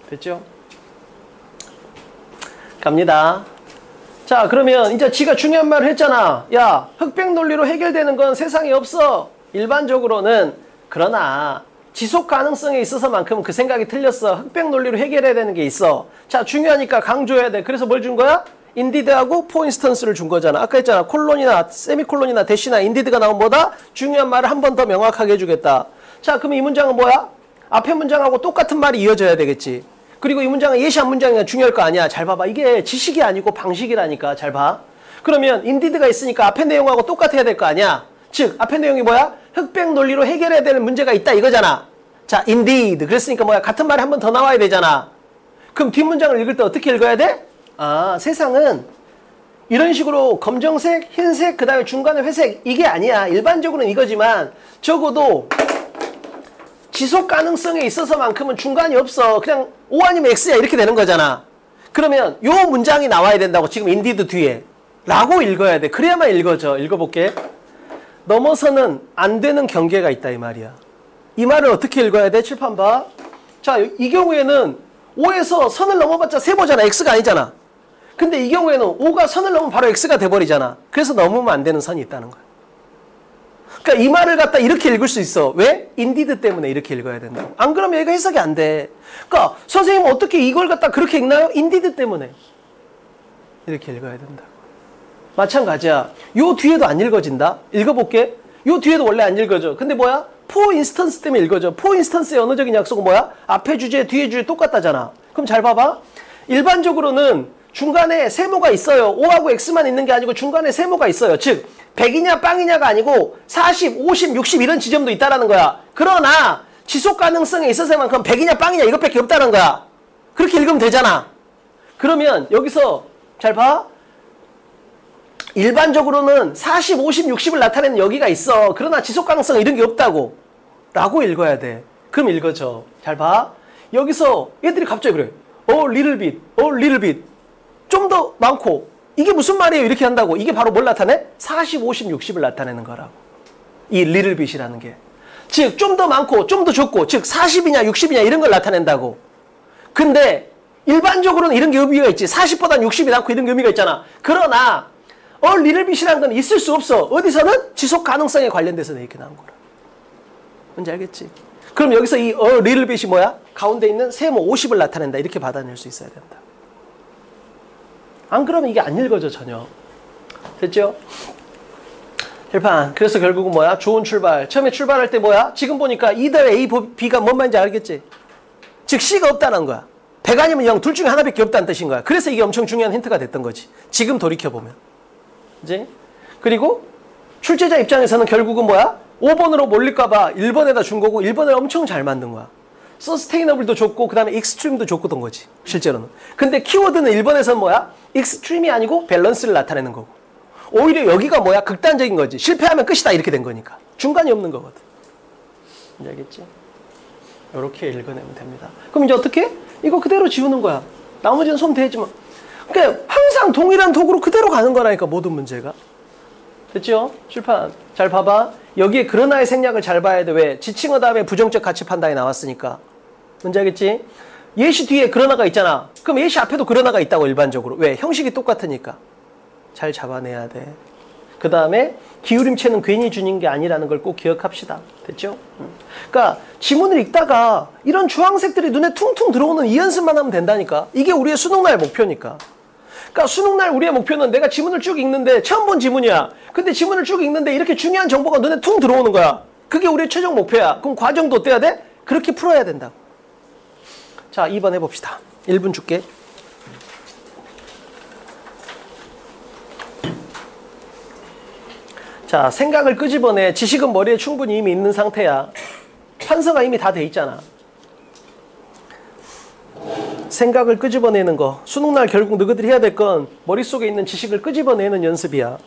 S1: 됐죠? 갑니다. 자, 그러면 이제 지가 중요한 말을 했잖아. 야, 흑백 논리로 해결되는 건 세상에 없어. 일반적으로는. 그러나 지속 가능성에 있어서만큼은 그 생각이 틀렸어. 흑백 논리로 해결해야 되는 게 있어. 자, 중요하니까 강조해야 돼. 그래서 뭘 준 거야? 인디드하고 for instance를 준 거잖아. 아까 했잖아. 콜론이나 세미콜론이나 대시나 인디드가 나오면 뭐다? 중요한 말을 한 번 더 명확하게 해주겠다. 자, 그럼 이 문장은 뭐야? 앞에 문장하고 똑같은 말이 이어져야 되겠지. 그리고 이 문장은 예시한 문장이 중요할 거 아니야. 잘 봐봐. 이게 지식이 아니고 방식이라니까. 잘 봐. 그러면 인디드가 있으니까 앞에 내용하고 똑같아야 될 거 아니야. 즉 앞에 내용이 뭐야? 흑백 논리로 해결해야 되는 문제가 있다 이거잖아. 자, indeed. 그랬으니까 뭐야? 같은 말이 한 번 더 나와야 되잖아. 그럼 뒷문장을 읽을 때 어떻게 읽어야 돼? 아, 세상은 이런 식으로 검정색, 흰색, 그 다음에 중간에 회색 이게 아니야. 일반적으로는 이거지만 적어도 지속 가능성에 있어서만큼은 중간이 없어. 그냥 O 아니면 X야 이렇게 되는 거잖아. 그러면 요 문장이 나와야 된다고. 지금 indeed 뒤에 라고 읽어야 돼. 그래야만 읽어져. 읽어볼게. 넘어서는 안 되는 경계가 있다 이 말이야. 이 말을 어떻게 읽어야 돼? 칠판 봐. 자, 이 경우에는 O에서 선을 넘어봤자 세모잖아. X가 아니잖아. 근데 이 경우에는 O가 선을 넘으면 바로 X가 돼버리잖아. 그래서 넘으면 안 되는 선이 있다는 거야. 그러니까 이 말을 갖다 이렇게 읽을 수 있어. 왜? 인디드 때문에 이렇게 읽어야 된다고. 안 그러면 얘가 해석이 안 돼. 그러니까 선생님은 어떻게 이걸 갖다 그렇게 읽나요? 인디드 때문에 이렇게 읽어야 된다고. 마찬가지야. 요 뒤에도 안 읽어진다. 읽어볼게. 요 뒤에도 원래 안 읽어져. 근데 뭐야? for instance 때문에 읽어져. for instance의 언어적인 약속은 뭐야? 앞에 주제, 뒤에 주제 똑같다잖아. 그럼 잘 봐봐. 일반적으로는 중간에 세모가 있어요. O하고 X만 있는 게 아니고 중간에 세모가 있어요. 즉 100이냐 빵이냐가 아니고 40, 50, 60 이런 지점도 있다라는 거야. 그러나 지속 가능성에 있어서만큼 100이냐 빵이냐 이것밖에 없다는 거야. 그렇게 읽으면 되잖아. 그러면 여기서 잘 봐. 일반적으로는 40, 50, 60을 나타내는 여기가 있어. 그러나 지속 가능성 이런 게 없다고. 라고 읽어야 돼. 그럼 읽어줘. 잘 봐. 여기서 얘들이 갑자기 그래. little bit, little bit. 좀 더 많고. 이게 무슨 말이에요? 이렇게 한다고. 이게 바로 뭘 나타내? 40, 50, 60을 나타내는 거라고. 이 little bit이라는 게. 즉, 좀 더 많고, 좀 더 적고, 즉, 40이냐, 60이냐 이런 걸 나타낸다고. 근데 일반적으로는 이런 게 의미가 있지. 40보다는 60이 많고 이런 게 의미가 있잖아. 그러나 little bit이라는 건 있을 수 없어. 어디서는? 지속 가능성에 관련돼서 이렇게 나온 거라. 뭔지 알겠지? 그럼 여기서 이 little bit이 뭐야? 가운데 있는 세모 50을 나타낸다. 이렇게 받아낼 수 있어야 된다. 안 그러면 이게 안 읽어져 전혀. 됐죠? 칠판. 그래서 결국은 뭐야? 좋은 출발. 처음에 출발할 때 뭐야? 지금 보니까 either A, B가 뭔 말인지 알겠지? 즉 C가 없다는 거야. 100 아니면 0, 둘 중에 하나밖에 없다는 뜻인 거야. 그래서 이게 엄청 중요한 힌트가 됐던 거지. 지금 돌이켜보면. 이제 그리고 출제자 입장에서는 결국은 뭐야? 5번으로 몰릴까봐 1번에다 준 거고 1번을 엄청 잘 만든 거야. 서스테이너블도 좋고 그 다음에 익스트림도 좋거든 거지. 실제로는. 근데 키워드는 1번에서는 뭐야? 익스트림이 아니고 밸런스를 나타내는 거고. 오히려 여기가 뭐야? 극단적인 거지. 실패하면 끝이다 이렇게 된 거니까. 중간이 없는 거거든. 이제 알겠지? 이렇게 읽어내면 됩니다. 그럼 이제 어떻게? 이거 그대로 지우는 거야. 나머지는 손 대지만. 그러니까 항상 동일한 도구로 그대로 가는 거라니까 모든 문제가. 됐죠? 출판. 잘 봐봐. 여기에 그러나의 생략을 잘 봐야 돼. 왜? 지칭어 다음에 부정적 가치 판단이 나왔으니까. 뭔지 알겠지? 예시 뒤에 그러나가 있잖아. 그럼 예시 앞에도 그러나가 있다고 일반적으로. 왜? 형식이 똑같으니까. 잘 잡아내야 돼. 그 다음에 기울임체는 괜히 주는 게 아니라는 걸 꼭 기억합시다. 됐죠? 그러니까 지문을 읽다가 이런 주황색들이 눈에 퉁퉁 들어오는 이 연습만 하면 된다니까. 이게 우리의 수능날 목표니까. 그러니까 수능날 우리의 목표는 내가 지문을 쭉 읽는데 처음 본 지문이야. 근데 지문을 쭉 읽는데 이렇게 중요한 정보가 눈에 퉁 들어오는 거야. 그게 우리의 최종 목표야. 그럼 과정도 어때야 돼? 그렇게 풀어야 된다고. 자, 2번 해봅시다. 1분 줄게. 자, 생각을 끄집어내. 지식은 머리에 충분히 이미 있는 상태야. 판서가 이미 다 돼 있잖아. 생각을 끄집어내는 거. 수능날 결국 너희들이 해야 될 건 머릿속에 있는 지식을 끄집어내는 연습이야.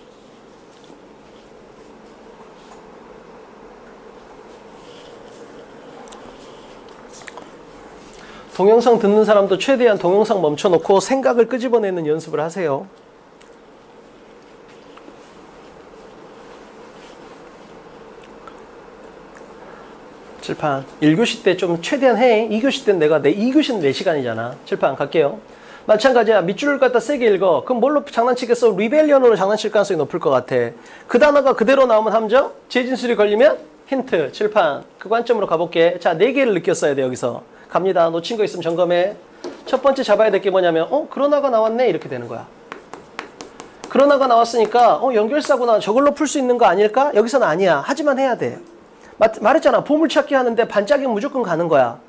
S1: 동영상 듣는 사람도 최대한 동영상 멈춰놓고 생각을 끄집어내는 연습을 하세요. 칠판. 1교시 때 좀 최대한 해. 2교시 때는 내가 2교시는 4시간이잖아. 칠판 갈게요. 마찬가지야. 밑줄을 갖다 세게 읽어. 그럼 뭘로 장난치겠어? 리벨리언으로 장난칠 가능성이 높을 것 같아. 그 단어가 그대로 나오면 함정, 재진술이 걸리면 힌트. 칠판. 그 관점으로 가볼게. 자, 4개를 느꼈어야 돼 여기서. 갑니다. 놓친 거 있으면 점검해. 첫 번째 잡아야 될 게 뭐냐면 그러나가 나왔네 이렇게 되는 거야. 그러나가 나왔으니까 연결사구나. 저걸로 풀 수 있는 거 아닐까? 여기서는 아니야. 하지만 해야 돼. 말했잖아. 보물찾기 하는데 반짝이면 무조건 가는 거야.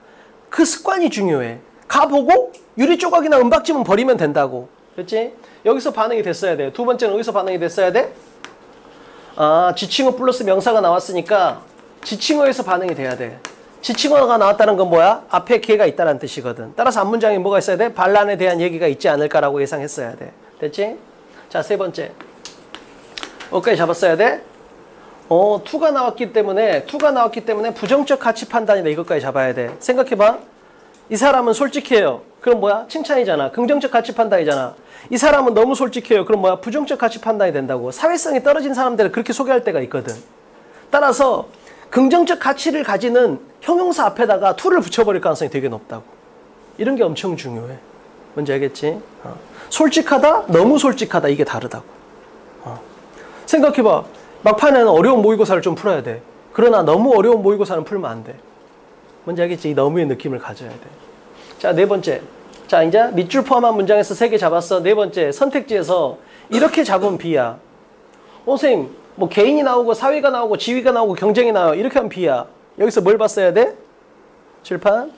S1: 그 습관이 중요해. 가보고 유리 조각이나 은박지면 버리면 된다고. 그렇지? 여기서 반응이 됐어야 돼. 두 번째는 여기서 반응이 됐어야 돼. 아, 지칭어 플러스 명사가 나왔으니까 지칭어에서 반응이 돼야 돼. 지칭어가 나왔다는 건 뭐야? 앞에 개가 있다는 뜻이거든. 따라서 앞문장에 뭐가 있어야 돼? 반란에 대한 얘기가 있지 않을까라고 예상했어야 돼. 됐지? 자, 세 번째. 어깨 잡았어야 돼? 투가 나왔기 때문에 부정적 가치 판단이다. 이것까지 잡아야 돼. 생각해봐. 이 사람은 솔직해요. 그럼 뭐야? 칭찬이잖아. 긍정적 가치 판단이잖아. 이 사람은 너무 솔직해요. 그럼 뭐야? 부정적 가치 판단이 된다고. 사회성이 떨어진 사람들을 그렇게 소개할 때가 있거든. 따라서 긍정적 가치를 가지는 형용사 앞에다가 to를 붙여버릴 가능성이 되게 높다고. 이런 게 엄청 중요해. 뭔지 알겠지? 솔직하다, 너무 솔직하다. 이게 다르다고. 생각해봐. 막판에는 어려운 모의고사를 좀 풀어야 돼. 그러나 너무 어려운 모의고사는 풀면 안 돼. 뭔지 알겠지? 이 너무의 느낌을 가져야 돼. 자, 네 번째. 자, 이제 밑줄 포함한 문장에서 3개 잡았어. 네 번째. 선택지에서 이렇게 잡은 B야. 선생님, 뭐 개인이 나오고 사회가 나오고 지위가 나오고 경쟁이 나와요. 이렇게 하면 B야. 여기서 뭘 봤어야 돼? 칠판.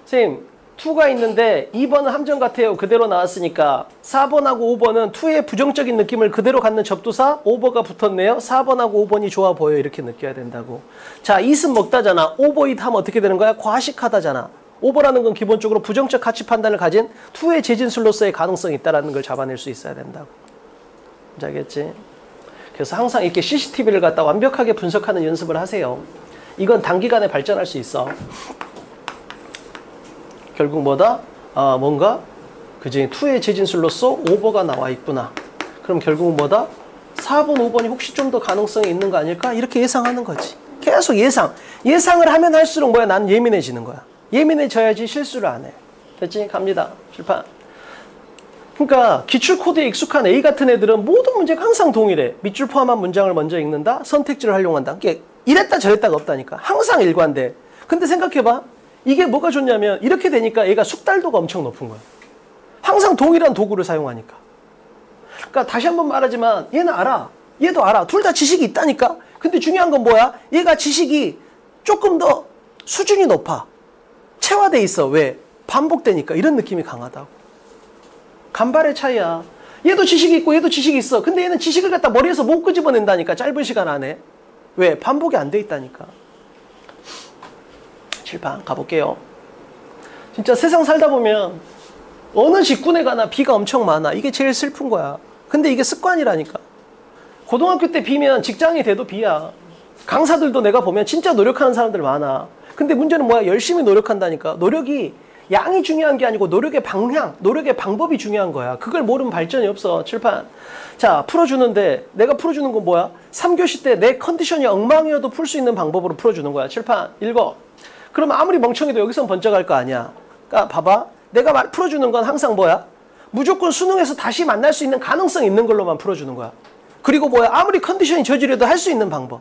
S1: 선생님, 2가 있는데 2번은 함정 같아요. 그대로 나왔으니까 4번하고 5번은 2의 부정적인 느낌을 그대로 갖는 접두사 오버가 붙었네요. 4번하고 5번이 좋아 보여. 이렇게 느껴야 된다고. 자, 이습 먹다잖아. 오버잇 하면 어떻게 되는 거야? 과식하다잖아. 오버라는 건 기본적으로 부정적 가치 판단을 가진 2의 재진술로서의 가능성이 있다는 걸 잡아낼 수 있어야 된다고. 알겠지? 그래서 항상 이렇게 CCTV를 갖다 완벽하게 분석하는 연습을 하세요. 이건 단기간에 발전할 수 있어. 결국 뭐다? 뭔가 그중에 2의 재진술로서 오버가 나와 있구나. 그럼 결국은 뭐다? 4번, 5번이 혹시 좀 더 가능성이 있는 거 아닐까? 이렇게 예상하는 거지. 계속 예상. 예상을 하면 할수록 뭐야? 난 예민해지는 거야. 예민해져야지 실수를 안 해. 됐지? 갑니다. 출판. 그러니까 기출코드에 익숙한 A 같은 애들은 모든 문제가 항상 동일해. 밑줄 포함한 문장을 먼저 읽는다. 선택지를 활용한다. 그러니까 이랬다 저랬다가 없다니까. 항상 일관돼. 근데 생각해봐. 이게 뭐가 좋냐면 이렇게 되니까 얘가 숙달도가 엄청 높은 거야. 항상 동일한 도구를 사용하니까. 그러니까 다시 한번 말하지만 얘는 알아. 얘도 알아. 둘 다 지식이 있다니까. 근데 중요한 건 뭐야? 얘가 지식이 조금 더 수준이 높아. 체화돼 있어. 왜? 반복되니까. 이런 느낌이 강하다고. 간발의 차이야. 얘도 지식이 있고 얘도 지식이 있어. 근데 얘는 지식을 갖다 머리에서 못 끄집어낸다니까. 짧은 시간 안에. 왜? 반복이 안 돼 있다니까. 칠판 가볼게요. 진짜 세상 살다 보면 어느 직군에 가나 B가 엄청 많아. 이게 제일 슬픈 거야. 근데 이게 습관이라니까. 고등학교 때 B면 직장이 돼도 B야. 강사들도 내가 보면 진짜 노력하는 사람들 많아. 근데 문제는 뭐야? 열심히 노력한다니까. 노력이 양이 중요한 게 아니고 노력의 방향, 노력의 방법이 중요한 거야. 그걸 모르면 발전이 없어. 칠판. 자, 풀어주는데 내가 풀어주는 건 뭐야? 3교시 때 내 컨디션이 엉망이어도 풀 수 있는 방법으로 풀어주는 거야. 칠판. 읽어. 그러면 아무리 멍청해도 여기선 번쩍할 거 아니야. 그러니까 봐봐. 내가 풀어주는 건 항상 뭐야? 무조건 수능에서 다시 만날 수 있는 가능성 있는 걸로만 풀어주는 거야. 그리고 뭐야? 아무리 컨디션이 저지려도 할 수 있는 방법.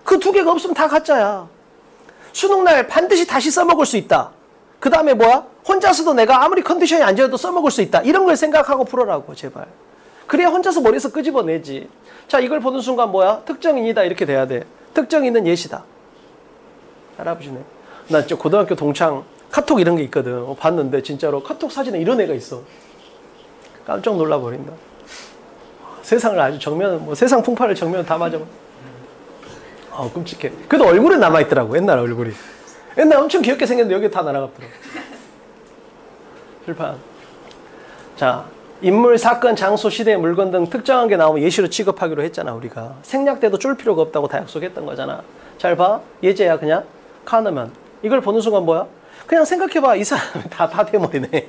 S1: 그 두 개가 없으면 다 가짜야. 수능날 반드시 다시 써먹을 수 있다. 그 다음에 뭐야? 혼자서도 내가 아무리 컨디션이 안 좋아도 써먹을 수 있다. 이런 걸 생각하고 풀어라고 제발. 그래야 혼자서 머리에서 끄집어내지. 자, 이걸 보는 순간 뭐야? 특정인이다 이렇게 돼야 돼. 특정인은 예시다. 알아보시네. 나 진짜 고등학교 동창 카톡 이런 게 있거든. 봤는데 진짜로 카톡 사진에 이런 애가 있어. 깜짝 놀라버린다. 세상을 아주 정면, 뭐 세상 풍파를 정면 다 맞아. 끔찍해. 그래도 얼굴은 남아있더라고. 옛날 얼굴이. 옛날 엄청 귀엽게 생겼는데 여기 다 날아갔더라고. 실판. 자, 인물, 사건, 장소, 시대, 물건 등 특정한 게 나오면 예시로 취급하기로 했잖아 우리가. 생략 때도 쫄 필요가 없다고 다 약속했던 거잖아. 잘 봐. 예제야 그냥. 카너만. 이걸 보는 순간 뭐야? 그냥 생각해봐. 이 사람이 다 대머리네.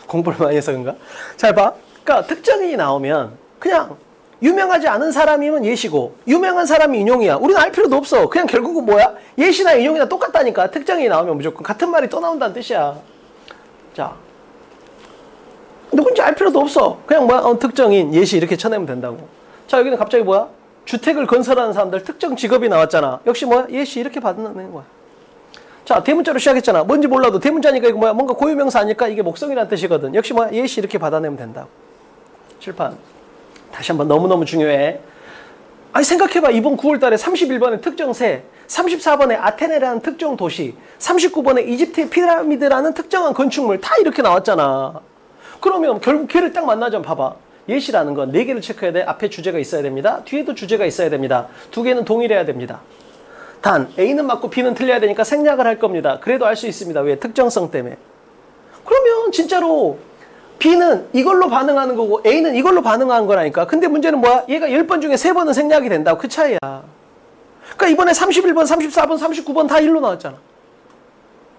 S1: 공부를 많이 해서 그런가? 잘 봐. 그러니까 특정인이 나오면 그냥 유명하지 않은 사람이면 예시고 유명한 사람이 인용이야. 우리는 알 필요도 없어. 그냥 결국은 뭐야? 예시나 인용이나 똑같다니까. 특정인이 나오면 무조건 같은 말이 또 나온다는 뜻이야. 자, 누군지 알 필요도 없어. 그냥 뭐야? 특정인, 예시 이렇게 쳐내면 된다고. 자, 여기는 갑자기 뭐야? 주택을 건설하는 사람들 특정 직업이 나왔잖아. 역시 뭐야? 예시 이렇게 받는 거야. 자, 대문자로 시작했잖아. 뭔지 몰라도 대문자니까 이거 뭐야? 뭔가 고유명사 아닐까? 이게 목성이라는 뜻이거든. 역시 뭐야? 예시 이렇게 받아내면 된다고. 칠판. 다시 한번 너무너무 중요해. 아니 생각해봐. 이번 9월달에 31번에 특정새, 34번에 아테네라는 특정 도시, 39번에 이집트의 피라미드라는 특정한 건축물 다 이렇게 나왔잖아. 그러면 결국 걔를 딱 만나자면 봐봐. 예시라는 건 4개를 체크해야 돼. 앞에 주제가 있어야 됩니다. 뒤에도 주제가 있어야 됩니다. 2개는 동일해야 됩니다. 단 A는 맞고 B는 틀려야 되니까 생략을 할 겁니다. 그래도 알 수 있습니다. 왜? 특정성 때문에. 그러면 진짜로 B는 이걸로 반응하는 거고 A는 이걸로 반응하는 거라니까. 근데 문제는 뭐야? 얘가 10번 중에 3번은 생략이 된다고. 그 차이야. 그러니까 이번에 31번, 34번, 39번 다 1로 나왔잖아.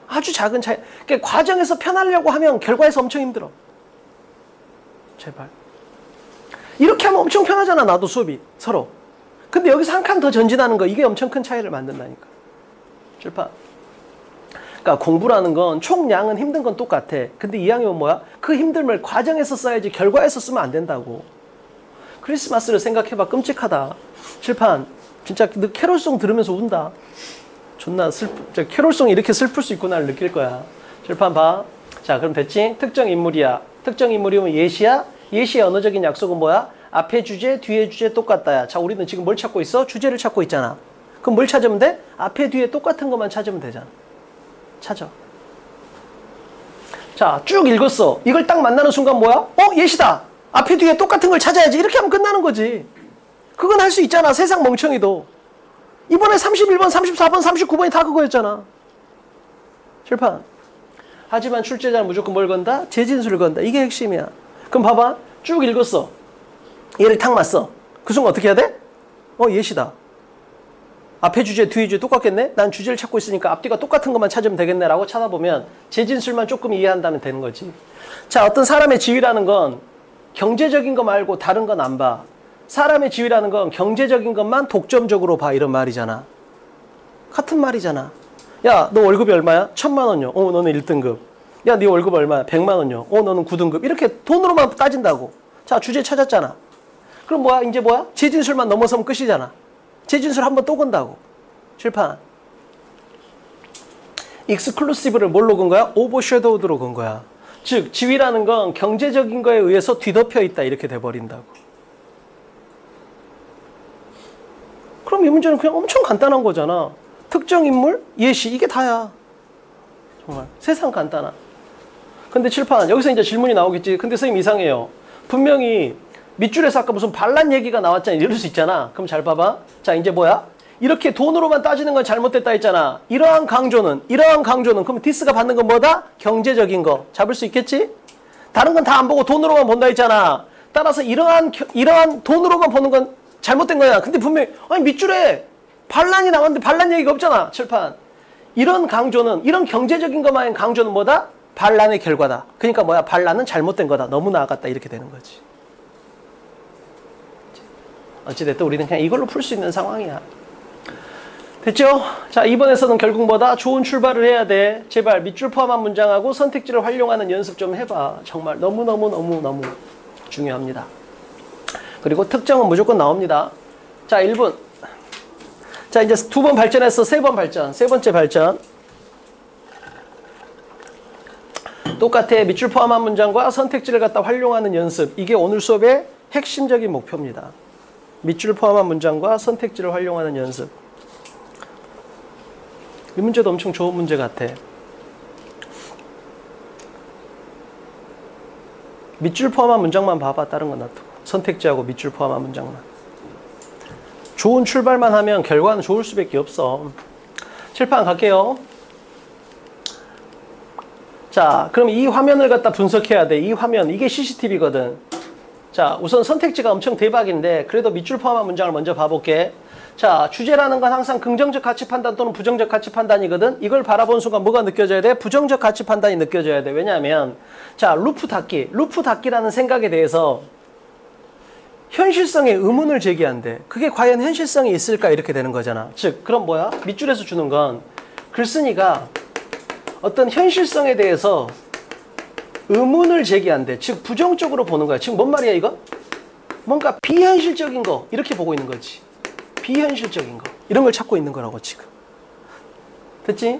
S1: 아주 작은 차이. 그러니까 과정에서 편하려고 하면 결과에서 엄청 힘들어. 제발. 이렇게 하면 엄청 편하잖아. 나도 수업이. 서로. 근데 여기서 한 칸 더 전진하는 거 이게 엄청 큰 차이를 만든다니까. 출판. 그러니까 공부라는 건 총량은 힘든 건 똑같아. 근데 이왕이면 뭐야? 그 힘듦을 과정에서 써야지 결과에서 쓰면 안 된다고. 크리스마스를 생각해봐. 끔찍하다. 칠판. 진짜 너 캐롤송 들으면서 운다. 존나 캐롤송이 이렇게 슬플 수 있구나를 느낄 거야. 칠판 봐. 자, 그럼 됐지? 특정 인물이야. 특정 인물이면 예시야. 예시의 언어적인 약속은 뭐야? 앞에 주제, 뒤에 주제 똑같다야. 자, 우리는 지금 뭘 찾고 있어? 주제를 찾고 있잖아. 그럼 뭘 찾으면 돼? 앞에 뒤에 똑같은 것만 찾으면 되잖아. 찾아. 자, 쭉 읽었어. 이걸 딱 만나는 순간 뭐야? 예시다. 앞에 뒤에 똑같은 걸 찾아야지. 이렇게 하면 끝나는 거지. 그건 할 수 있잖아. 세상 멍청이도. 이번에 31번, 34번, 39번이 다 그거였잖아. 칠판. 하지만 출제자는 무조건 뭘 건다? 재진술을 건다. 이게 핵심이야. 그럼 봐봐. 쭉 읽었어. 얘를 탁 맞어. 그 순간 어떻게 해야 돼? 예시다. 앞에 주제, 뒤에 주제 똑같겠네? 난 주제를 찾고 있으니까 앞뒤가 똑같은 것만 찾으면 되겠네 라고 찾아보면 재진술만 조금 이해한다면 되는 거지. 자, 어떤 사람의 지위라는 건 경제적인 거 말고 다른 건 안 봐. 사람의 지위라는 건 경제적인 것만 독점적으로 봐. 이런 말이잖아. 같은 말이잖아. 야, 너 월급이 얼마야? 1000만 원요. 너는 1등급. 야, 네 월급 얼마야? 100만 원요. 너는 9등급. 이렇게 돈으로만 따진다고. 자, 주제 찾았잖아. 그럼 뭐야? 이제 뭐야? 재진술만 넘어서면 끝이잖아. 재진술 한번 또 건다고. 칠판. 익스클루시브를 뭘로 건 거야? 오버섀도우드로 건 거야. 즉, 지위라는 건 경제적인 거에 의해서 뒤덮여 있다. 이렇게 돼버린다고. 그럼 이 문제는 그냥 엄청 간단한 거잖아. 특정 인물, 예시, 이게 다야. 정말 세상 간단하. 근데 칠판, 여기서 이제 질문이 나오겠지. 근데 선생님 이상해요. 분명히 밑줄에서 아까 무슨 반란 얘기가 나왔잖아. 이럴 수 있잖아. 그럼 잘 봐봐. 자, 이제 뭐야? 이렇게 돈으로만 따지는 건 잘못됐다 했잖아. 이러한 강조는 그럼 디스가 받는 건 뭐다? 경제적인 거. 잡을 수 있겠지? 다른 건 다 안 보고 돈으로만 본다 했잖아. 따라서 이러한 돈으로만 보는 건 잘못된 거야. 근데 분명히 밑줄에 반란이 나왔는데 반란 얘기가 없잖아. 칠판. 이런 강조는, 이런 경제적인 것만의 강조는 뭐다? 반란의 결과다. 그러니까 뭐야? 반란은 잘못된 거다. 너무 나아갔다. 이렇게 되는 거지. 어찌됐든 우리는 그냥 이걸로 풀 수 있는 상황이야. 됐죠? 자, 이번에서는 결국 뭐다? 좋은 출발을 해야 돼. 제발 밑줄 포함한 문장하고 선택지를 활용하는 연습 좀 해봐. 정말 너무너무 중요합니다. 그리고 특정은 무조건 나옵니다. 자, 1분. 자, 이제 2번 발전해서 3번 발전. 세 번째 발전. 똑같아. 밑줄 포함한 문장과 선택지를 갖다 활용하는 연습. 이게 오늘 수업의 핵심적인 목표입니다. 밑줄 포함한 문장과 선택지를 활용하는 연습. 이 문제도 엄청 좋은 문제 같아. 밑줄 포함한 문장만 봐봐. 다른 건 놔두고. 선택지하고 밑줄 포함한 문장만. 좋은 출발만 하면 결과는 좋을 수밖에 없어. 칠판 갈게요. 자, 그럼 이 화면을 갖다 분석해야 돼. 이 화면, 이게 CCTV거든. 자, 우선 선택지가 엄청 대박인데 그래도 밑줄 포함한 문장을 먼저 봐볼게. 자, 주제라는 건 항상 긍정적 가치 판단 또는 부정적 가치 판단이거든. 이걸 바라본 순간 뭐가 느껴져야 돼? 부정적 가치 판단이 느껴져야 돼. 왜냐하면 자, 루프 닫기라는 생각에 대해서 현실성의 의문을 제기한대. 그게 과연 현실성이 있을까? 이렇게 되는 거잖아. 즉, 그럼 뭐야? 밑줄에서 주는 건 글쓴이가 어떤 현실성에 대해서 의문을 제기한대. 즉, 부정적으로 보는 거야. 즉, 뭔 말이야, 이거? 뭔가 비현실적인 거. 이렇게 보고 있는 거지. 비현실적인 거. 이런 걸 찾고 있는 거라고, 지금. 됐지?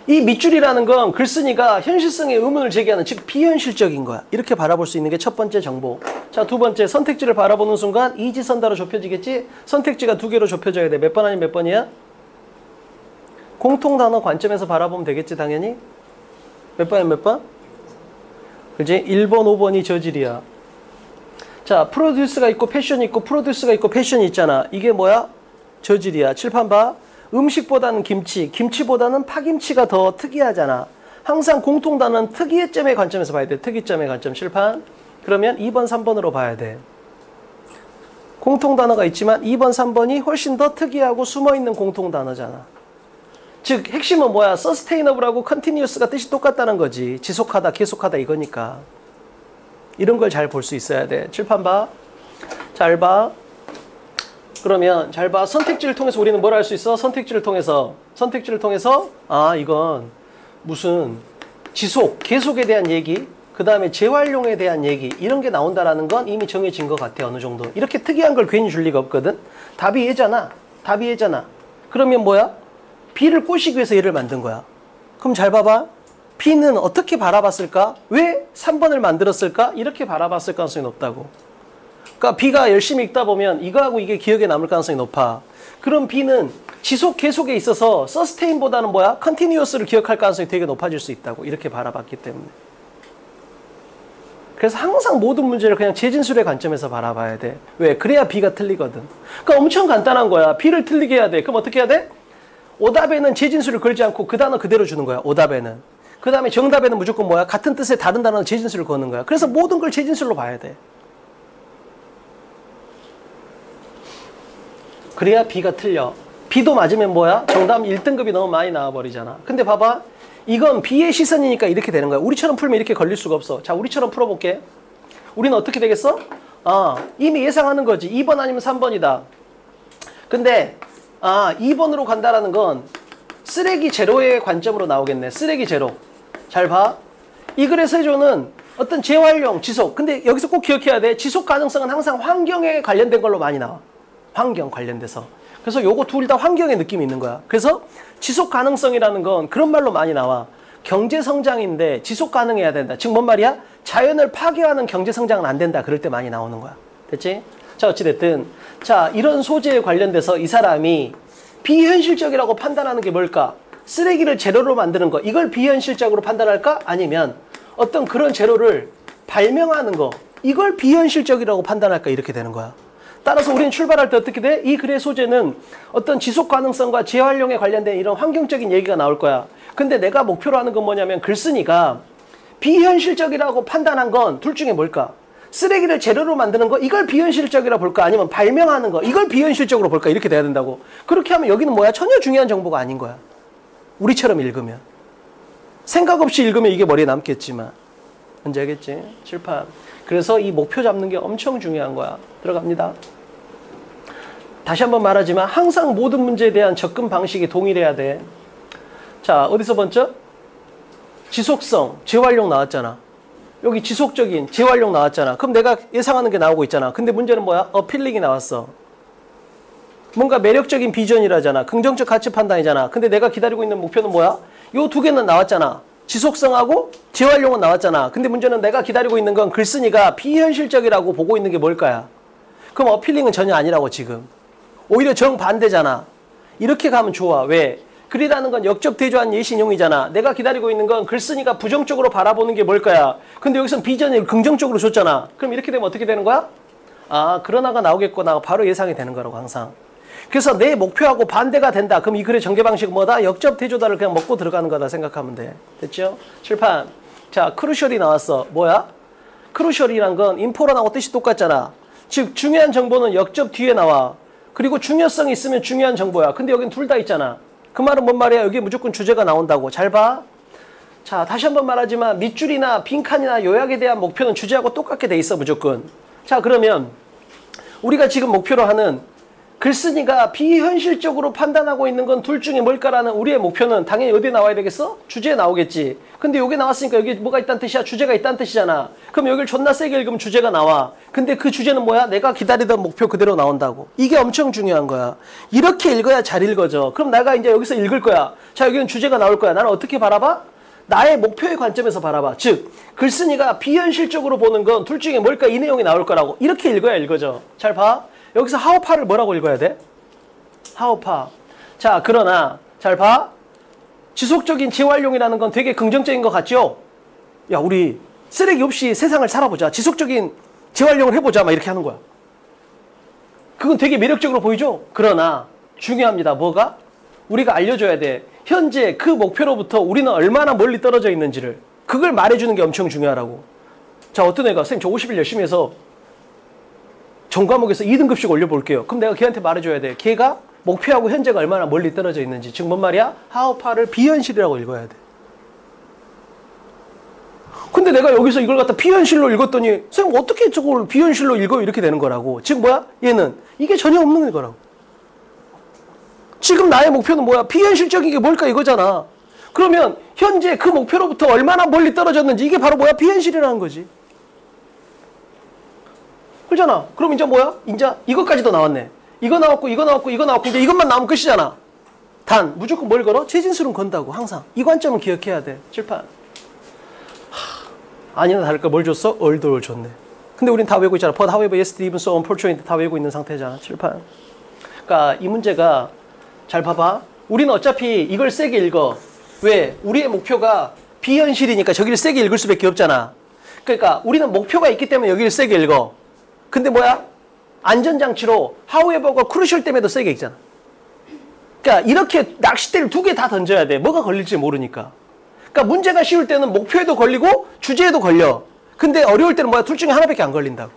S1: 이 밑줄이라는 건 글쓴이가 현실성의 의문을 제기하는, 즉 비현실적인 거야. 이렇게 바라볼 수 있는 게 첫 번째 정보. 자, 두 번째, 선택지를 바라보는 순간 이지선다로 좁혀지겠지? 선택지가 2개로 좁혀져야 돼. 몇 번 아니면 몇 번이야? 공통단어 관점에서 바라보면 되겠지, 당연히? 몇 번이면 몇 번? 그지? 1번, 5번이 저질이야. 자, 프로듀스가 있고 패션이 있고 프로듀스가 있고 패션이 있잖아. 이게 뭐야? 저질이야. 칠판 봐. 음식보다는 김치보다는 파김치가 더 특이하잖아. 항상 공통단어는 특이점의 관점에서 봐야 돼. 특이점의 관점. 칠판. 그러면 2번, 3번으로 봐야 돼. 공통단어가 있지만 2번, 3번이 훨씬 더 특이하고 숨어있는 공통단어잖아. 즉 핵심은 뭐야? 서스테이너블하고 컨티니우스가 뜻이 똑같다는 거지. 지속하다, 계속하다 이거니까. 이런 걸 잘 볼 수 있어야 돼. 칠판 봐. 잘 봐. 그러면 잘 봐. 선택지를 통해서 우리는 뭘 할 수 있어? 선택지를 통해서 아, 이건 무슨 지속, 계속에 대한 얘기, 그 다음에 재활용에 대한 얘기, 이런 게 나온다라는 건 이미 정해진 것 같아. 어느 정도. 이렇게 특이한 걸 괜히 줄 리가 없거든. 답이 얘잖아. 그러면 뭐야? B를 꼬시기 위해서 얘를 만든 거야. 그럼 잘 봐봐. B는 어떻게 바라봤을까? 왜 3번을 만들었을까? 이렇게 바라봤을 가능성이 높다고. 그러니까 B가 열심히 읽다 보면 이거하고 이게 기억에 남을 가능성이 높아. 그럼 B는 지속, 계속에 있어서 서스테인보다는 뭐야? 컨티뉴어스를 기억할 가능성이 되게 높아질 수 있다고. 이렇게 바라봤기 때문에. 그래서 항상 모든 문제를 그냥 재진술의 관점에서 바라봐야 돼. 왜? 그래야 B가 틀리거든. 그러니까 엄청 간단한 거야. B를 틀리게 해야 돼. 그럼 어떻게 해야 돼? 오답에는 재진술을 걸지 않고 그 단어 그대로 주는 거야. 오답에는. 그 다음에 정답에는 무조건 뭐야? 같은 뜻의 다른 단어는 재진술을 거는 거야. 그래서 모든 걸 재진술로 봐야 돼. 그래야 B가 틀려. B도 맞으면 뭐야? 정답 1등급이 너무 많이 나와버리잖아. 근데 봐봐. 이건 B의 시선이니까 이렇게 되는 거야. 우리처럼 풀면 이렇게 걸릴 수가 없어. 자, 우리처럼 풀어볼게. 우리는 어떻게 되겠어? 이미 예상하는 거지. 2번 아니면 3번이다. 근데 2번으로 간다라는 건 쓰레기 제로의 관점으로 나오겠네. 쓰레기 제로. 잘 봐. 이 글의 세조는 어떤 재활용, 지속. 근데 여기서 꼭 기억해야 돼. 지속 가능성은 항상 환경에 관련된 걸로 많이 나와. 환경 관련돼서. 그래서 요거 둘 다 환경의 느낌이 있는 거야. 그래서 지속 가능성이라는 건 그런 말로 많이 나와. 경제 성장인데 지속 가능해야 된다. 즉 뭔 말이야? 자연을 파괴하는 경제 성장은 안 된다. 그럴 때 많이 나오는 거야. 됐지? 자, 어찌됐든. 자, 이런 소재에 관련돼서 이 사람이 비현실적이라고 판단하는 게 뭘까? 쓰레기를 재료로 만드는 거. 이걸 비현실적으로 판단할까? 아니면 어떤 그런 재료를 발명하는 거. 이걸 비현실적이라고 판단할까? 이렇게 되는 거야. 따라서 우리는 출발할 때 어떻게 돼? 이 글의 소재는 어떤 지속 가능성과 재활용에 관련된 이런 환경적인 얘기가 나올 거야. 근데 내가 목표로 하는 건 뭐냐면 글쓴이가 비현실적이라고 판단한 건 둘 중에 뭘까? 쓰레기를 재료로 만드는 거 이걸 비현실적이라 볼까? 아니면 발명하는 거 이걸 비현실적으로 볼까? 이렇게 돼야 된다고. 그렇게 하면 여기는 뭐야? 전혀 중요한 정보가 아닌 거야. 우리처럼 읽으면. 생각 없이 읽으면 이게 머리에 남겠지만. 뭔지 알겠지? 칠판. 그래서 이 목표 잡는 게 엄청 중요한 거야. 들어갑니다. 다시 한번 말하지만 항상 모든 문제에 대한 접근 방식이 동일해야 돼. 자, 어디서 먼저? 지속성, 재활용 나왔잖아. 여기 지속적인, 재활용 나왔잖아. 그럼 내가 예상하는 게 나오고 있잖아. 근데 문제는 뭐야? 어필링이 나왔어. 뭔가 매력적인 비전이라잖아. 긍정적 가치 판단이잖아. 근데 내가 기다리고 있는 목표는 뭐야? 요 두 개는 나왔잖아. 지속성하고 재활용은 나왔잖아. 근데 문제는 내가 기다리고 있는 건 글쓴이가 비현실적이라고 보고 있는 게 뭘까야? 그럼 어필링은 전혀 아니라고 지금. 오히려 정반대잖아. 이렇게 가면 좋아. 왜? 글이라는 건 역접대조한 예시인용이잖아. 내가 기다리고 있는 건 글쓴이가 부정적으로 바라보는 게 뭘까야? 근데 여기서는 비전을 긍정적으로 줬잖아. 그럼 이렇게 되면 어떻게 되는 거야? 그러나가 나오겠구나. 바로 예상이 되는 거라고 항상. 그래서 내 목표하고 반대가 된다. 그럼 이 글의 전개 방식은 뭐다? 역접대조다를 그냥 먹고 들어가는 거다 생각하면 돼. 됐죠? 칠판. 자, 크루셜이 나왔어. 뭐야? 크루셜이란 건 인포런하고 뜻이 똑같잖아. 즉 중요한 정보는 역접 뒤에 나와. 그리고 중요성이 있으면 중요한 정보야. 근데 여긴 둘 다 있잖아. 그 말은 뭔 말이야? 여기 무조건 주제가 나온다고. 잘 봐. 자, 다시 한번 말하지만 밑줄이나 빈칸이나 요약에 대한 목표는 주제하고 똑같게 돼 있어 무조건. 자, 그러면 우리가 지금 목표로 하는 글쓴이가 비현실적으로 판단하고 있는 건 둘 중에 뭘까라는 우리의 목표는 당연히 어디에 나와야 되겠어? 주제에 나오겠지. 근데 여기 나왔으니까 여기 뭐가 있다는 뜻이야? 주제가 있다는 뜻이잖아. 그럼 여기를 존나 세게 읽으면 주제가 나와. 근데 그 주제는 뭐야? 내가 기다리던 목표 그대로 나온다고. 이게 엄청 중요한 거야. 이렇게 읽어야 잘 읽어져. 그럼 내가 이제 여기서 읽을 거야. 자, 여기는 주제가 나올 거야. 나는 어떻게 바라봐? 나의 목표의 관점에서 바라봐. 즉, 글쓴이가 비현실적으로 보는 건 둘 중에 뭘까? 이 내용이 나올 거라고. 이렇게 읽어야 읽어져. 잘 봐. 여기서 하오파를 뭐라고 읽어야 돼? 하오파. 자, 그러나 잘 봐. 지속적인 재활용이라는 건 되게 긍정적인 것 같죠? 야, 우리 쓰레기 없이 세상을 살아보자. 지속적인 재활용을 해보자. 막 이렇게 하는 거야. 그건 되게 매력적으로 보이죠? 그러나 중요합니다. 뭐가? 우리가 알려줘야 돼. 현재 그 목표로부터 우리는 얼마나 멀리 떨어져 있는지를. 그걸 말해주는 게 엄청 중요하라고. 자, 어떤 애가 선생님 저 50일 열심히 해서 전 과목에서 2등급씩 올려볼게요. 그럼 내가 걔한테 말해줘야 돼. 걔가 목표하고 현재가 얼마나 멀리 떨어져 있는지. 즉 뭔 말이야? 하오파를 비현실이라고 읽어야 돼. 근데 내가 여기서 이걸 갖다 비현실로 읽었더니 선생님 어떻게 저걸 비현실로 읽어요? 이렇게 되는 거라고. 즉 뭐야? 얘는 이게 전혀 없는 거라고. 지금 나의 목표는 뭐야? 비현실적인 게 뭘까 이거잖아. 그러면 현재 그 목표로부터 얼마나 멀리 떨어졌는지 이게 바로 뭐야? 비현실이라는 거지. 그렇잖아. 그럼 이제 뭐야? 이제 이것까지도 나왔네. 이거 나왔고 이거 나왔고 이거 나왔고 이제 이것만 나오면 끝이잖아. 단 무조건 뭘 걸어? 재진술은 건다고 항상. 이 관점은 기억해야 돼. 칠판. 아니나 다를까 뭘 줬어? 얼돌 줬네. 근데 우린 다 외우고 있잖아. But however, yesterday, even so, unfortunately 다 외우고 있는 상태잖아. 칠판. 그러니까 이 문제가 잘 봐봐. 우리는 어차피 이걸 세게 읽어. 왜? 우리의 목표가 비현실이니까 저기를 세게 읽을 수밖에 없잖아. 그러니까 우리는 목표가 있기 때문에 여기를 세게 읽어. 근데 뭐야? 안전장치로 however가 crucial 때문에도 세게 읽잖아. 그러니까 이렇게 낚싯대를 2개 다 던져야 돼. 뭐가 걸릴지 모르니까. 그러니까 문제가 쉬울 때는 목표에도 걸리고 주제에도 걸려. 근데 어려울 때는 뭐야? 둘 중에 하나밖에 안 걸린다고.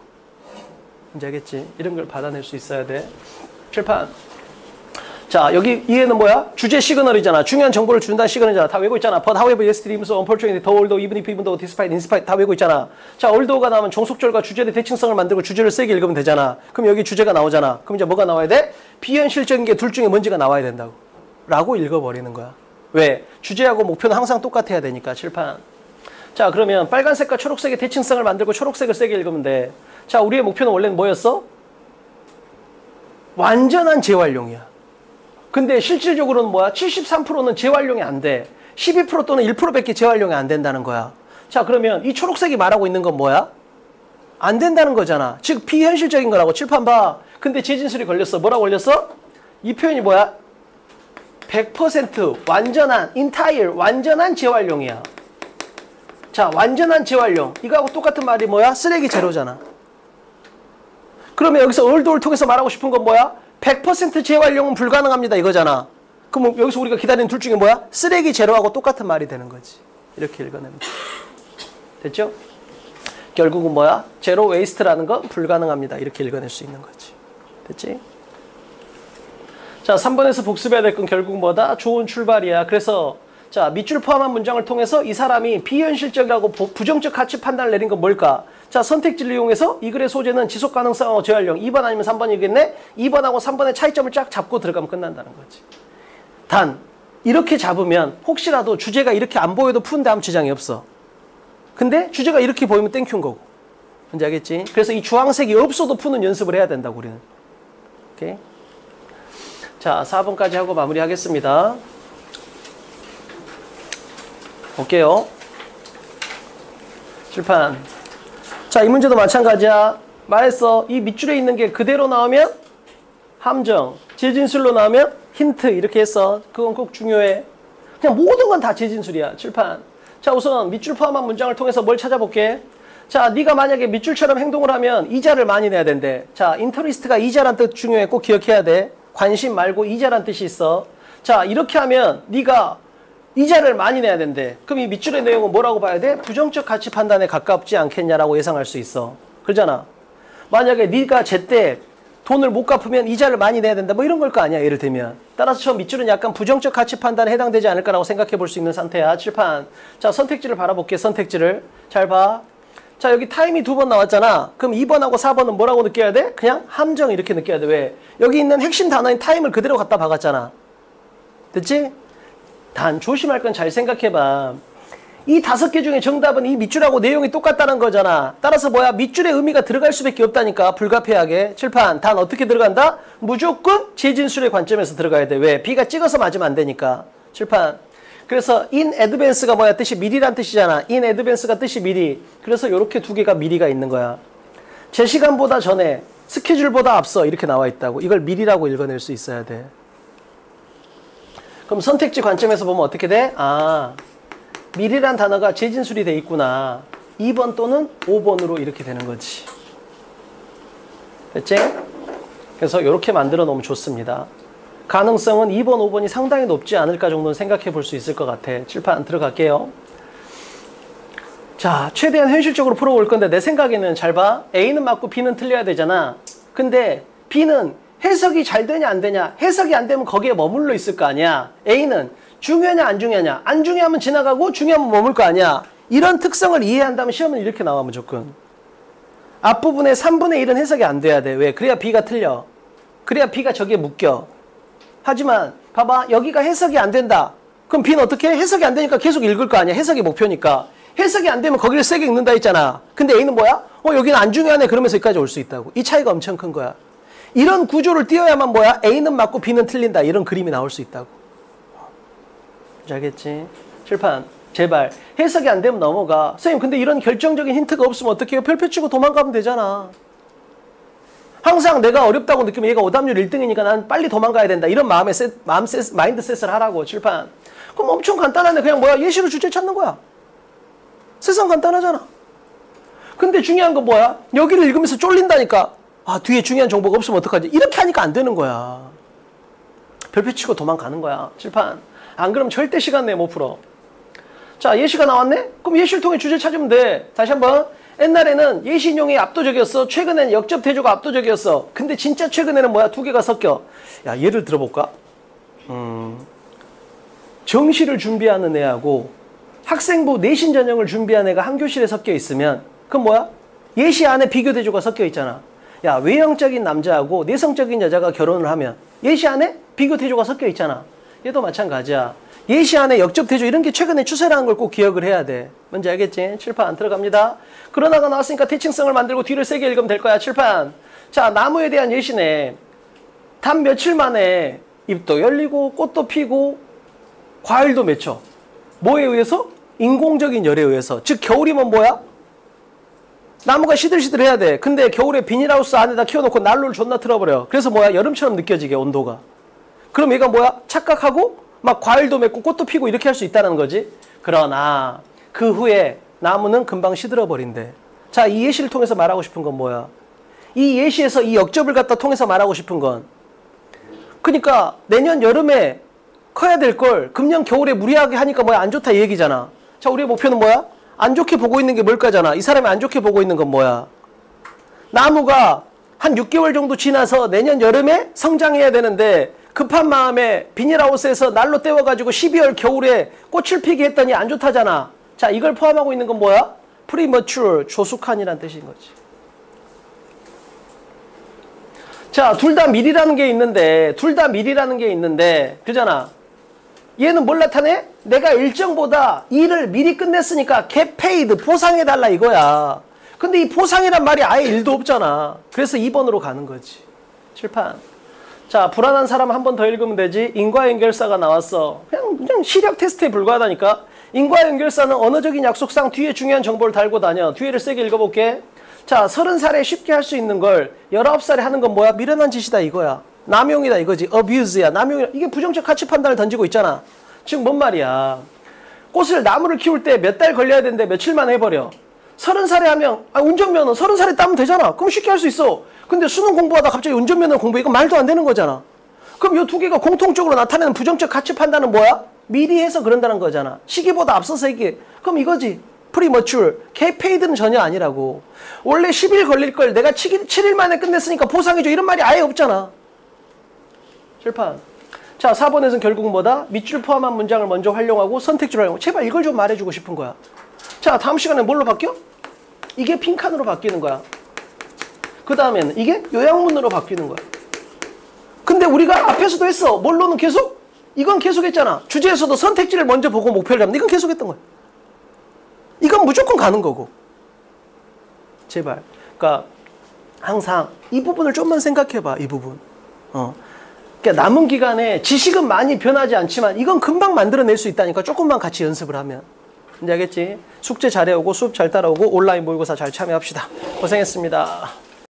S1: 뭔지 알겠지? 이런 걸 받아낼 수 있어야 돼. 칠판. 자, 여기 이해는 뭐야? 주제 시그널이잖아. 중요한 정보를 준다는 시그널이잖아. 다 외고 있잖아. But however, yesterday, so unfortunately, though, although, even if, even though, despite, in spite 다 외고 있잖아. 자, although가 나오면 종속절과 주제의 대칭성을 만들고 주제를 세게 읽으면 되잖아. 그럼 여기 주제가 나오잖아. 그럼 이제 뭐가 나와야 돼? 비현실적인 게 둘 중에 뭔지가 나와야 된다고. 라고 읽어버리는 거야. 왜? 주제하고 목표는 항상 똑같아야 되니까. 칠판. 자, 그러면 빨간색과 초록색의 대칭성을 만들고 초록색을 세게 읽으면 돼. 자, 우리의 목표는 원래는 뭐였어? 완전한 재활용이야. 근데 실질적으로는 뭐야? 73%는 재활용이 안 돼. 12% 또는 1%밖에 재활용이 안 된다는 거야. 자, 그러면 이 초록색이 말하고 있는 건 뭐야? 안 된다는 거잖아. 즉 비현실적인 거라고. 칠판 봐. 근데 재진술이 걸렸어. 뭐라고 걸렸어? 이 표현이 뭐야? 100% 완전한 entire 완전한 재활용이야. 자, 완전한 재활용. 이거하고 똑같은 말이 뭐야? 쓰레기 제로잖아. 그러면 여기서 얼도를 통해서 말하고 싶은 건 뭐야? 100% 재활용은 불가능합니다 이거잖아. 그럼 여기서 우리가 기다리는 둘 중에 뭐야? 쓰레기 제로하고 똑같은 말이 되는 거지. 이렇게 읽어냅니다. 됐죠? 결국은 뭐야? 제로 웨이스트라는 건 불가능합니다. 이렇게 읽어낼 수 있는 거지. 됐지? 자, 3번에서 복습해야 될 건 결국 뭐다? 좋은 출발이야. 그래서 자, 밑줄 포함한 문장을 통해서 이 사람이 비현실적이라고 부정적 가치 판단을 내린 건 뭘까? 자, 선택지를 이용해서 이 글의 소재는 지속가능성하고 재활용 2번 아니면 3번이겠네? 2번하고 3번의 차이점을 쫙 잡고 들어가면 끝난다는 거지. 단 이렇게 잡으면 혹시라도 주제가 이렇게 안 보여도 푼데 아무 지장이 없어. 근데 주제가 이렇게 보이면 땡큐인 거고. 뭔지 알겠지? 그래서 이 주황색이 없어도 푸는 연습을 해야 된다고 우리는. 오케이? 자, 4번까지 하고 마무리하겠습니다. 볼게요. 칠판. 자, 이 문제도 마찬가지야. 말했어. 이 밑줄에 있는 게 그대로 나오면 함정, 재진술로 나오면 힌트 이렇게 했어. 그건 꼭 중요해. 그냥 모든 건 다 재진술이야. 칠판. 자, 우선 밑줄 포함한 문장을 통해서 뭘 찾아볼게. 자, 네가 만약에 밑줄처럼 행동을 하면 이자를 많이 내야 된대. 자, 인터리스트가 이자란 뜻 중요해. 꼭 기억해야 돼. 관심 말고 이자란 뜻이 있어. 자, 이렇게 하면 네가 이자를 많이 내야 된대. 그럼 이 밑줄의 내용은 뭐라고 봐야 돼? 부정적 가치 판단에 가깝지 않겠냐라고 예상할 수 있어. 그러잖아. 만약에 네가 제때 돈을 못 갚으면 이자를 많이 내야 된다. 뭐 이런 걸 거 아니야. 예를 들면. 따라서 저 밑줄은 약간 부정적 가치 판단에 해당되지 않을까라고 생각해 볼 수 있는 상태야. 칠판. 자, 선택지를 바라볼게. 선택지를. 잘 봐. 자, 여기 타임이 2번 나왔잖아. 그럼 2번하고 4번은 뭐라고 느껴야 돼? 그냥 함정 이렇게 느껴야 돼. 왜? 여기 있는 핵심 단어인 타임을 그대로 갖다 박았잖아. 됐지? 단 조심할 건 잘 생각해봐. 이 5개 중에 정답은 이 밑줄하고 내용이 똑같다는 거잖아. 따라서 뭐야? 밑줄의 의미가 들어갈 수밖에 없다니까. 불가피하게. 칠판. 단 어떻게 들어간다? 무조건 재진술의 관점에서 들어가야 돼. 왜? B가 찍어서 맞으면 안 되니까. 칠판. 그래서 in advance가 뭐야? 뜻이 미리란 뜻이잖아. in advance가 뜻이 미리. 그래서 이렇게 2개가 미리가 있는 거야. 제 시간보다 전에, 스케줄보다 앞서 이렇게 나와 있다고. 이걸 미리라고 읽어낼 수 있어야 돼. 그럼 선택지 관점에서 보면 어떻게 돼? 아, 미리란 단어가 재진술이 돼 있구나. 2번 또는 5번으로 이렇게 되는 거지. 됐지? 그래서 이렇게 만들어 놓으면 좋습니다. 가능성은 2번, 5번이 상당히 높지 않을까 정도는 생각해 볼 수 있을 것 같아. 칠판 들어갈게요. 자, 최대한 현실적으로 풀어볼 건데 내 생각에는 잘 봐. A는 맞고 B는 틀려야 되잖아. 근데 B는 해석이 잘 되냐 안 되냐. 해석이 안 되면 거기에 머물러 있을 거 아니야. A는 중요하냐 안 중요하냐. 안 중요하면 지나가고 중요하면 머물 거 아니야. 이런 특성을 이해한다면 시험은 이렇게 나와 무조건. 앞부분에 3분의 1은 해석이 안 돼야 돼. 왜? 그래야 B가 틀려. 그래야 B가 저기에 묶여. 하지만 봐봐. 여기가 해석이 안 된다. 그럼 B는 어떻게 해? 해석이 안 되니까 계속 읽을 거 아니야. 해석이 목표니까. 해석이 안 되면 거기를 세게 읽는다 했잖아. 근데 A는 뭐야? 여기는 안 중요하네. 그러면서 여기까지 올 수 있다고. 이 차이가 엄청 큰 거야. 이런 구조를 띄어야만 뭐야? A는 맞고 B는 틀린다. 이런 그림이 나올 수 있다고. 알겠지? 칠판. 제발. 해석이 안 되면 넘어가. 선생님 근데 이런 결정적인 힌트가 없으면 어떻게 해요? 별표 치고 도망가면 되잖아. 항상 내가 어렵다고 느끼면 얘가 오답률 1등이니까 난 빨리 도망가야 된다. 이런 마인드셋을 하라고. 칠판. 그럼 엄청 간단한데 그냥 뭐야? 예시로 주제 찾는 거야. 세상 간단하잖아. 근데 중요한 건 뭐야? 여기를 읽으면서 쫄린다니까. 아, 뒤에 중요한 정보가 없으면 어떡하지? 이렇게 하니까 안 되는 거야. 별표 치고 도망가는 거야. 칠판. 안 그러면 절대 시간 내 못 풀어. 자, 예시가 나왔네? 그럼 예시를 통해 주제 찾으면 돼. 다시 한번. 옛날에는 예시 인용이 압도적이었어. 최근에는 역접 대조가 압도적이었어. 근데 진짜 최근에는 뭐야? 두 개가 섞여. 야, 예를 들어볼까? 정시를 준비하는 애하고 학생부 내신 전형을 준비한 애가 한 교실에 섞여 있으면 그건 뭐야? 예시 안에 비교 대조가 섞여 있잖아. 야, 외형적인 남자하고 내성적인 여자가 결혼을 하면 예시 안에 비교 대조가 섞여 있잖아. 얘도 마찬가지야. 예시 안에 역접 대조 이런 게 최근에 추세라는 걸 꼭 기억을 해야 돼. 뭔지 알겠지? 칠판 안 들어갑니다. 그러나가 나왔으니까 대칭성을 만들고 뒤를 세게 읽으면 될 거야. 칠판. 자, 나무에 대한 예시네. 단 며칠 만에 잎도 열리고 꽃도 피고 과일도 맺혀. 뭐에 의해서? 인공적인 열에 의해서. 즉 겨울이면 뭐야? 나무가 시들시들해야 돼. 근데 겨울에 비닐하우스 안에다 키워놓고 난로를 존나 틀어버려. 그래서 뭐야? 여름처럼 느껴지게 온도가. 그럼 얘가 뭐야? 착각하고 막 과일도 맺고 꽃도 피고 이렇게 할 수 있다는 거지. 그러나 그 후에 나무는 금방 시들어버린대. 자, 이 예시를 통해서 말하고 싶은 건 뭐야? 이 예시에서 이 역접을 갖다 통해서 말하고 싶은 건 그러니까 내년 여름에 커야 될 걸 금년 겨울에 무리하게 하니까 뭐야? 안 좋다 이 얘기잖아. 자, 우리의 목표는 뭐야? 안 좋게 보고 있는 게 뭘까잖아. 이 사람이 안 좋게 보고 있는 건 뭐야? 나무가 한 6개월 정도 지나서 내년 여름에 성장해야 되는데 급한 마음에 비닐하우스에서 난로 때워가지고 12월 겨울에 꽃을 피게 했더니 안 좋다잖아. 자, 이걸 포함하고 있는 건 뭐야? premature, 조숙한이란 뜻인 거지. 자, 둘 다 미리라는 게 있는데 그잖아. 얘는 뭘 나타내? 내가 일정보다 일을 미리 끝냈으니까 get paid, 보상해달라 이거야. 근데 이 보상이란 말이 아예 일도 없잖아. 그래서 2번으로 가는 거지. 칠판. 자, 불안한 사람 한 번 더 읽으면 되지. 인과연결사가 나왔어. 그냥 시력 테스트에 불과하다니까. 인과연결사는 언어적인 약속상 뒤에 중요한 정보를 달고 다녀. 뒤에를 세게 읽어볼게. 자, 30살에 쉽게 할 수 있는 걸 19살에 하는 건 뭐야? 미련한 짓이다 이거야. 남용이다 이거지. abuse야. 남용이야. 이게 부정적 가치 판단을 던지고 있잖아. 즉 뭔 말이야. 나무를 키울 때 몇 달 걸려야 되는데 며칠만 해버려. 30살에 하면 운전면허 30살에 따면 되잖아. 그럼 쉽게 할 수 있어. 근데 수능 공부하다 갑자기 운전면허 공부 이건 말도 안 되는 거잖아. 그럼 이 두 개가 공통적으로 나타내는 부정적 가치 판단은 뭐야? 미리 해서 그런다는 거잖아. 시기보다 앞서서 이게. 그럼 이거지. premature. get paid는 전혀 아니라고. 원래 10일 걸릴 걸 내가 7일 만에 끝냈으니까 보상해줘. 이런 말이 아예 없잖아. 칠판. 자, 4번에서는 결국은 뭐다? 밑줄 포함한 문장을 먼저 활용하고 선택줄을 활용하고. 제발 이걸 좀 말해주고 싶은 거야. 자, 다음 시간에 뭘로 바뀌어? 이게 빈칸으로 바뀌는 거야. 그 다음에는 이게 요약문으로 바뀌는 거야. 근데 우리가 앞에서도 했어. 뭘로는 계속? 이건 계속 했잖아. 주제에서도 선택지를 먼저 보고 목표를 잡는 이건 계속 했던 거야. 이건 무조건 가는 거고. 제발. 그러니까 항상 이 부분을 좀만 생각해봐. 이 부분. 그러니까 남은 기간에 지식은 많이 변하지 않지만 이건 금방 만들어낼 수 있다니까. 조금만 같이 연습을 하면. 이제 알겠지? 숙제 잘해오고 수업 잘 따라오고 온라인 모의고사 잘 참여합시다. 고생했습니다.